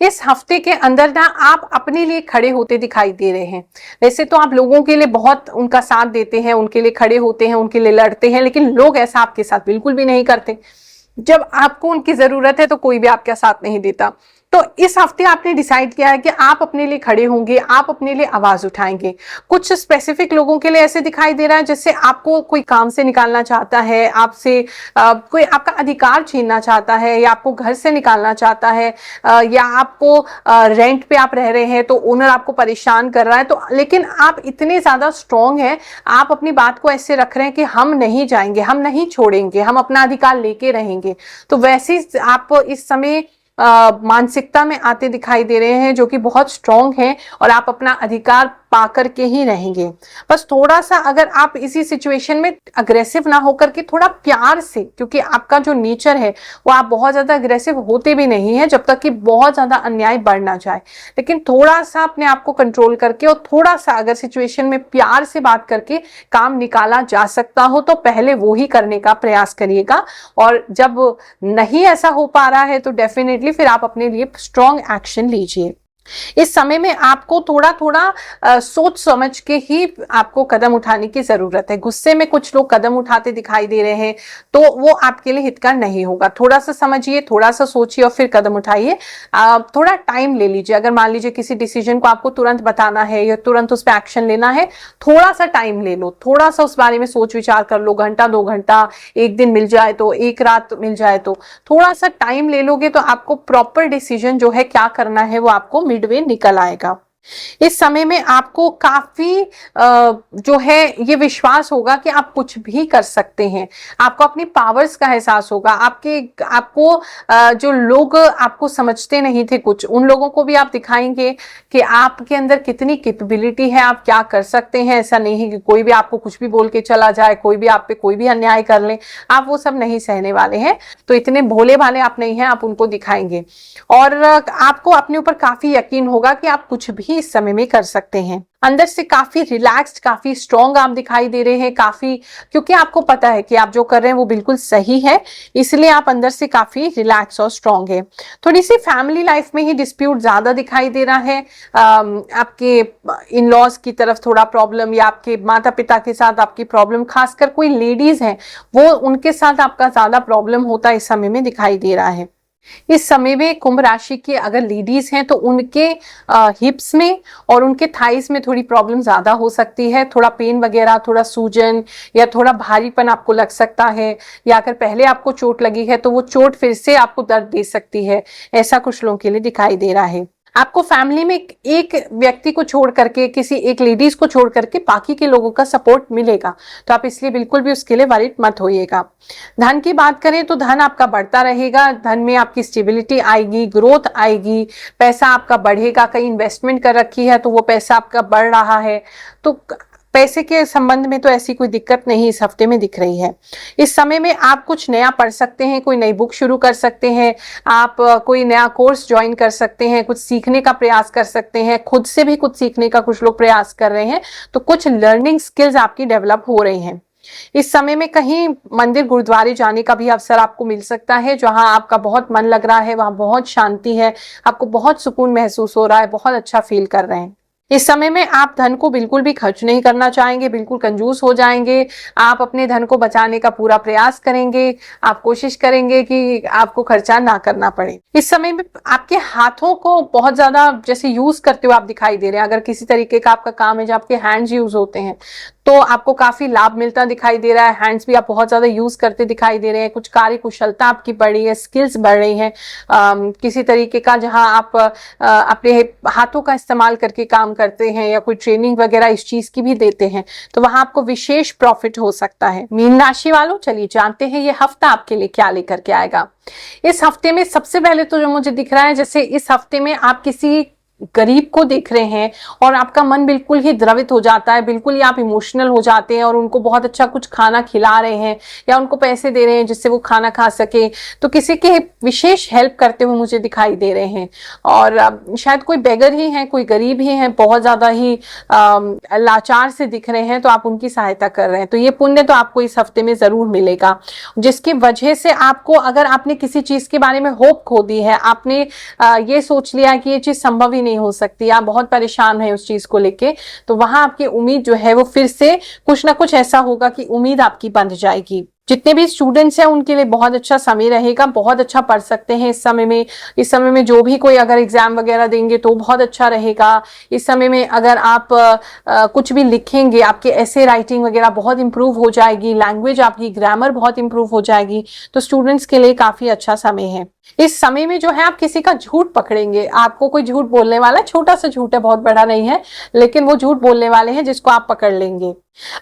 इस हफ्ते के अंदर ना आप अपने लिए खड़े होते दिखाई दे रहे हैं। वैसे तो आप लोगों के लिए बहुत उनका साथ देते हैं, उनके लिए खड़े होते हैं, उनके लिए लड़ते हैं, लेकिन लोग ऐसा आपके साथ बिल्कुल भी नहीं करते। जब आपको उनकी जरूरत है तो कोई भी आपका साथ नहीं देता। तो इस हफ्ते आपने डिसाइड किया है कि आप अपने लिए खड़े होंगे, आप अपने लिए आवाज उठाएंगे। कुछ स्पेसिफिक लोगों के लिए ऐसे दिखाई दे रहा है जैसे आपको कोई काम से निकालना चाहता है, आपसे कोई आपका अधिकार छीनना चाहता है, या आपको घर से निकालना चाहता है, या आपको रेंट पे आप रह रहे हैं तो ओनर आपको परेशान कर रहा है, तो लेकिन आप इतने ज्यादा स्ट्रांग हैं, आप अपनी बात को ऐसे रख रहे हैं कि हम नहीं जाएंगे, हम नहीं छोड़ेंगे, हम अपना अधिकार लेके रहेंगे। तो वैसे आप इस समय मानसिकता में आते दिखाई दे रहे हैं जो कि बहुत स्ट्रांग है, और आप अपना अधिकार पाकर के ही रहेंगे। बस थोड़ा सा अगर आप इसी सिचुएशन में अग्रेसिव ना होकर के थोड़ा प्यार से, क्योंकि आपका जो नेचर है वो आप बहुत ज्यादा अग्रेसिव होते भी नहीं है जब तक कि बहुत ज्यादा अन्याय बढ़ ना जाए, लेकिन थोड़ा सा अपने आप को कंट्रोल करके और थोड़ा सा अगर सिचुएशन में प्यार से बात करके काम निकाला जा सकता हो तो पहले वो ही करने का प्रयास करिएगा। और जब नहीं ऐसा हो पा रहा है तो डेफिनेटली फिर आप अपने लिए स्ट्रॉन्ग एक्शन लीजिए। इस समय में आपको थोड़ा थोड़ा सोच समझ के ही आपको कदम उठाने की जरूरत है। गुस्से में कुछ लोग कदम उठाते दिखाई दे रहे हैं तो वो आपके लिए हितकर नहीं होगा। थोड़ा सा समझिए, थोड़ा सा सोचिए और फिर कदम उठाइए। थोड़ा टाइम ले लीजिए। अगर मान लीजिए किसी डिसीजन को आपको तुरंत बताना है या तुरंत उस पर एक्शन लेना है, थोड़ा सा टाइम ले लो, थोड़ा सा उस बारे में सोच विचार कर लो। घंटा 2 घंटा, एक दिन मिल जाए तो, एक रात मिल जाए तो, थोड़ा सा टाइम ले लोगे तो आपको प्रॉपर डिसीजन जो है क्या करना है वो आपको मिडवे निकल आएगा। इस समय में आपको काफी जो है ये विश्वास होगा कि आप कुछ भी कर सकते हैं। आपको अपनी पावर्स का एहसास होगा। आपको जो लोग आपको समझते नहीं थे कुछ, उन लोगों को भी आप दिखाएंगे कि आपके अंदर कितनी कैपेबिलिटी है, आप क्या कर सकते हैं। ऐसा नहीं है कि कोई भी आपको कुछ भी बोल के चला जाए, कोई भी आप पे कोई भी अन्याय कर ले, आप वो सब नहीं सहने वाले हैं। तो इतने भोले भाले आप नहीं हैं, आप उनको दिखाएंगे। और आपको अपने ऊपर काफी यकीन होगा कि आप कुछ भी भी इस समय में कर सकते हैं। अंदर से काफी रिलैक्स्ड, काफी स्ट्रॉन्ग आप दिखाई दे रहे हैं, काफी, क्योंकि आपको पता है कि आप जो कर रहे हैं वो बिल्कुल सही है, इसलिए आप अंदर से काफी रिलैक्स और स्ट्रॉन्ग है। थोड़ी सी फैमिली लाइफ में ही डिस्प्यूट ज्यादा दिखाई दे रहा है, आपके इन लॉज की तरफ थोड़ा प्रॉब्लम, या आपके माता पिता के साथ आपकी प्रॉब्लम, खासकर कोई लेडीज हैं वो, उनके साथ आपका ज्यादा प्रॉब्लम होता इस समय में दिखाई दे रहा है। इस समय में कुंभ राशि के अगर लेडीज हैं तो उनके हिप्स में और उनके थाइस में थोड़ी प्रॉब्लम ज्यादा हो सकती है, थोड़ा पेन वगैरह, थोड़ा सूजन या थोड़ा भारीपन आपको लग सकता है, या अगर पहले आपको चोट लगी है तो वो चोट फिर से आपको दर्द दे सकती है, ऐसा कुछ लोगों के लिए दिखाई दे रहा है। आपको फैमिली में एक व्यक्ति को छोड़ करके, किसी एक लेडीज को छोड़ करके बाकी के लोगों का सपोर्ट मिलेगा, तो आप इसलिए बिल्कुल भी उसके लिए वरीड मत होइएगा। धन की बात करें तो धन आपका बढ़ता रहेगा, धन में आपकी स्टेबिलिटी आएगी, ग्रोथ आएगी, पैसा आपका बढ़ेगा। कहीं इन्वेस्टमेंट कर रखी है तो वो पैसा आपका बढ़ रहा है, तो पैसे के संबंध में तो ऐसी कोई दिक्कत नहीं इस हफ्ते में दिख रही है। इस समय में आप कुछ नया पढ़ सकते हैं, कोई नई बुक शुरू कर सकते हैं, आप कोई नया कोर्स ज्वाइन कर सकते हैं, कुछ सीखने का प्रयास कर सकते हैं, खुद से भी कुछ सीखने का कुछ लोग प्रयास कर रहे हैं, तो कुछ लर्निंग स्किल्स आपकी डेवलप हो रही हैं। इस समय में कहीं मंदिर गुरुद्वारे जाने का भी अवसर आपको मिल सकता है, जहां आपका बहुत मन लग रहा है, वहां बहुत शांति है, आपको बहुत सुकून महसूस हो रहा है, बहुत अच्छा फील कर रहे हैं। इस समय में आप धन को बिल्कुल भी खर्च नहीं करना चाहेंगे, बिल्कुल कंजूस हो जाएंगे। आप अपने धन को बचाने का पूरा प्रयास करेंगे, आप कोशिश करेंगे कि आपको खर्चा ना करना पड़े। इस समय में आपके हाथों को बहुत ज्यादा जैसे यूज करते हुए आप दिखाई दे रहे हैं। अगर किसी तरीके का आपका काम है जहाँ आपके हैंड्स यूज होते हैं तो आपको काफी लाभ मिलता दिखाई दे रहा है। हैंड्स भी आप बहुत ज्यादा यूज करते दिखाई दे रहे हैं, कुछ कार्य कुशलता आपकी बढ़ रही है, स्किल्स बढ़ रही हैं। किसी तरीके का जहां आप अपने हाथों का इस्तेमाल करके काम करते हैं या कोई ट्रेनिंग वगैरह इस चीज की भी देते हैं, तो वहां आपको विशेष प्रॉफिट हो सकता है। मीन राशि वालों, चलिए जानते हैं ये हफ्ता आपके लिए क्या लेकर के आएगा। इस हफ्ते में सबसे पहले तो जो मुझे दिख रहा है, जैसे इस हफ्ते में आप किसी गरीब को देख रहे हैं और आपका मन बिल्कुल ही द्रवित हो जाता है, बिल्कुल ही आप इमोशनल हो जाते हैं और उनको बहुत अच्छा कुछ खाना खिला रहे हैं या उनको पैसे दे रहे हैं जिससे वो खाना खा सके, तो किसी के विशेष हेल्प करते हुए मुझे दिखाई दे रहे हैं। और शायद कोई बेगर ही है, कोई गरीब ही है, बहुत ज्यादा ही लाचार से दिख रहे हैं, तो आप उनकी सहायता कर रहे हैं, तो ये पुण्य तो आपको इस हफ्ते में जरूर मिलेगा, जिसकी वजह से आपको, अगर आपने किसी चीज के बारे में होप खो दी है, आपने ये सोच लिया कि ये चीज संभव ही नहीं हो सकती, आप बहुत परेशान हैं उस चीज को लेके, तो वहां आपकी उम्मीद जो है वो फिर से कुछ ना कुछ ऐसा होगा कि उम्मीद आपकी बंध जाएगी। जितने भी स्टूडेंट्स हैं उनके लिए बहुत अच्छा समय रहेगा, बहुत अच्छा पढ़ सकते हैं इस समय में। इस समय में जो भी कोई अगर एग्जाम वगैरह देंगे तो बहुत अच्छा रहेगा। इस समय में अगर आप कुछ भी लिखेंगे, आपके ऐसे राइटिंग वगैरह बहुत इंप्रूव हो जाएगी, लैंग्वेज आपकी ग्रामर बहुत इंप्रूव हो जाएगी, तो स्टूडेंट्स के लिए काफी अच्छा समय है। इस समय में जो है आप किसी का झूठ पकड़ेंगे, आपको कोई झूठ बोलने वाला है, छोटा सा झूठ है, बहुत बड़ा नहीं है, लेकिन वो झूठ बोलने वाले हैं जिसको आप पकड़ लेंगे।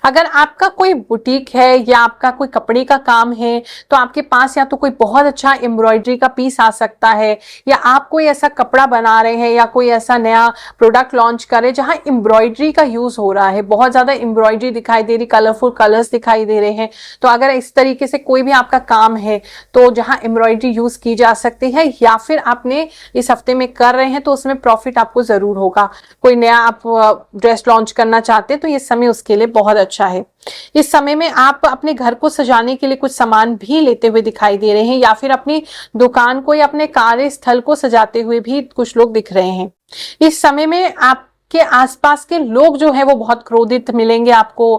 अगर आपका कोई बुटीक है या आपका कोई कपड़े का काम है, तो आपके पास या तो कोई बहुत अच्छा एम्ब्रॉयडरी का पीस आ सकता है, या आप कोई ऐसा कपड़ा बना रहे हैं या कोई ऐसा नया प्रोडक्ट लॉन्च कर रहे हैं जहां एम्ब्रॉयडरी का यूज हो रहा है, बहुत ज्यादा एम्ब्रॉयडरी दिखाई दे रही, कलरफुल कलर्स दिखाई दे रहे हैं। तो अगर इस तरीके से कोई भी आपका काम है तो जहां एम्ब्रॉयडरी यूज की जा सकती है, या फिर आपने इस हफ्ते में कर रहे हैं तो उसमें प्रॉफिट आपको जरूर होगा। कोई नया आप ड्रेस लॉन्च करना चाहते हैं तो ये समय उसके लिए बहुत अच्छा है। इस समय में आप अपने घर को सजाने के लिए कुछ सामान भी लेते हुए दिखाई दे रहे हैं, या फिर अपनी दुकान को या अपने कार्यस्थल को सजाते हुए भी कुछ लोग दिख रहे हैं। इस समय में आपके आसपास के लोग जो है वो बहुत क्रोधित मिलेंगे आपको,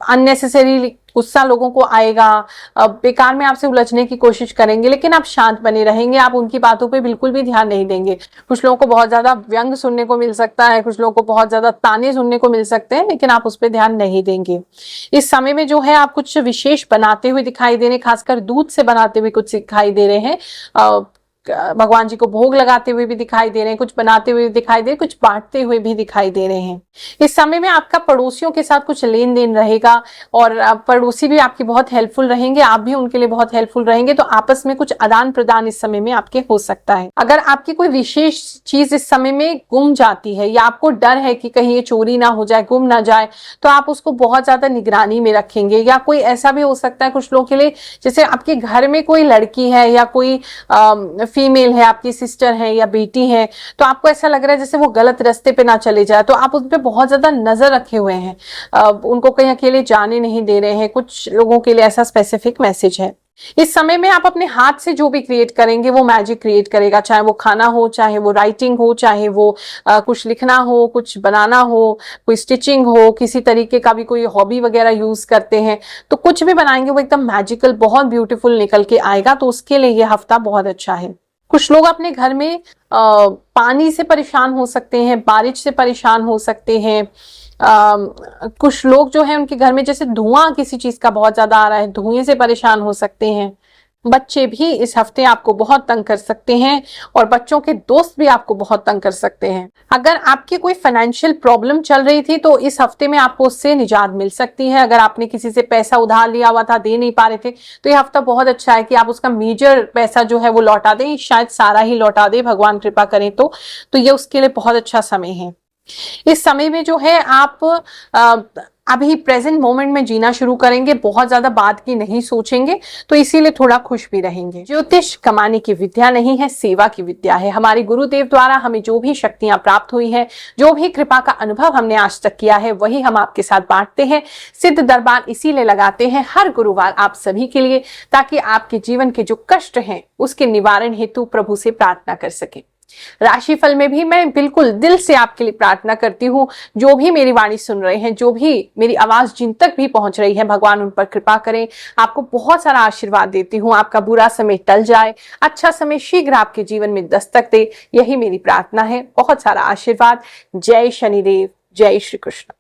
अननेसेसरी गुस्सा लोगों को आएगा, बेकार में आपसे उलझने की कोशिश करेंगे, लेकिन आप शांत बने रहेंगे, आप उनकी बातों पे बिल्कुल भी ध्यान नहीं देंगे। कुछ लोगों को बहुत ज्यादा व्यंग सुनने को मिल सकता है, कुछ लोगों को बहुत ज्यादा ताने सुनने को मिल सकते हैं, लेकिन आप उस पर ध्यान नहीं देंगे। इस समय में जो है आप कुछ विशेष बनाते हुए दिखाई दे रहे हैं, खासकर दूध से बनाते हुए कुछ दिखाई दे रहे हैं, भगवान जी को भोग लगाते हुए भी दिखाई दे रहे हैं, कुछ बनाते हुए दिखाई दे रहे हैं, कुछ बांटते हुए भी दिखाई दे रहे हैं। इस समय में आपका पड़ोसियों के साथ कुछ लेन देन रहेगा और पड़ोसी भी आपकी बहुत हेल्पफुल रहेंगे, आप भी उनके लिए बहुत हेल्पफुल रहेंगे, तो आपस में कुछ आदान प्रदान इस समय में आपके हो सकता है। अगर आपकी कोई विशेष चीज इस समय में गुम जाती है या आपको डर है कि कहीं ये चोरी ना हो जाए, गुम ना जाए, तो आप उसको बहुत ज्यादा निगरानी में रखेंगे। या कोई ऐसा भी हो सकता है कुछ लोगों के लिए, जैसे आपके घर में कोई लड़की है या कोई फीमेल है, आपकी सिस्टर है या बेटी है, तो आपको ऐसा लग रहा है जैसे वो गलत रास्ते पे ना चले जाए, तो आप उन पे बहुत ज्यादा नजर रखे हुए हैं, उनको कहीं अकेले जाने नहीं दे रहे हैं। कुछ लोगों के लिए ऐसा स्पेसिफिक मैसेज है। इस समय में आप अपने हाथ से जो भी क्रिएट करेंगे वो मैजिक क्रिएट करेगा, चाहे वो खाना हो, चाहे वो राइटिंग हो, चाहे वो कुछ लिखना हो, कुछ बनाना हो, कोई स्टिचिंग हो, किसी तरीके का भी कोई हॉबी वगैरह यूज करते हैं, तो कुछ भी बनाएंगे वो एकदम मैजिकल, बहुत ब्यूटीफुल निकल के आएगा। तो उसके लिए ये हफ्ता बहुत अच्छा है। कुछ लोग अपने घर में पानी से परेशान हो सकते हैं, बारिश से परेशान हो सकते हैं। कुछ लोग जो है उनके घर में जैसे धुआं किसी चीज का बहुत ज्यादा आ रहा है, धुएं से परेशान हो सकते हैं। बच्चे भी इस हफ्ते आपको बहुत तंग कर सकते हैं और बच्चों के दोस्त भी आपको बहुत तंग कर सकते हैं। अगर आपकी कोई फाइनेंशियल प्रॉब्लम चल रही थी तो इस हफ्ते में आपको उससे निजात मिल सकती है। अगर आपने किसी से पैसा उधार लिया हुआ था, दे नहीं पा रहे थे, तो ये हफ्ता बहुत अच्छा है कि आप उसका मेजर पैसा जो है वो लौटा दें, शायद सारा ही लौटा दें, भगवान कृपा करें तो ये उसके लिए बहुत अच्छा समय है। इस समय में जो है आप अभी प्रेजेंट मोमेंट में जीना शुरू करेंगे, बहुत ज्यादा बाद की नहीं सोचेंगे, तो इसीलिए थोड़ा खुश भी रहेंगे। ज्योतिष कमाने की विद्या नहीं है, सेवा की विद्या है। हमारे गुरुदेव द्वारा हमें जो भी शक्तियां प्राप्त हुई है, जो भी कृपा का अनुभव हमने आज तक किया है, वही हम आपके साथ बांटते हैं। सिद्ध दरबार इसीलिए लगाते हैं हर गुरुवार आप सभी के लिए, ताकि आपके जीवन के जो कष्ट हैं उसके निवारण हेतु प्रभु से प्रार्थना कर सके। राशिफल में भी मैं बिल्कुल दिल से आपके लिए प्रार्थना करती हूँ। जो भी मेरी वाणी सुन रहे हैं, जो भी मेरी आवाज जिन तक भी पहुंच रही है, भगवान उन पर कृपा करें। आपको बहुत सारा आशीर्वाद देती हूँ, आपका बुरा समय टल जाए, अच्छा समय शीघ्र आपके जीवन में दस्तक दे, यही मेरी प्रार्थना है। बहुत सारा आशीर्वाद। जय शनिदेव, जय श्री कृष्ण।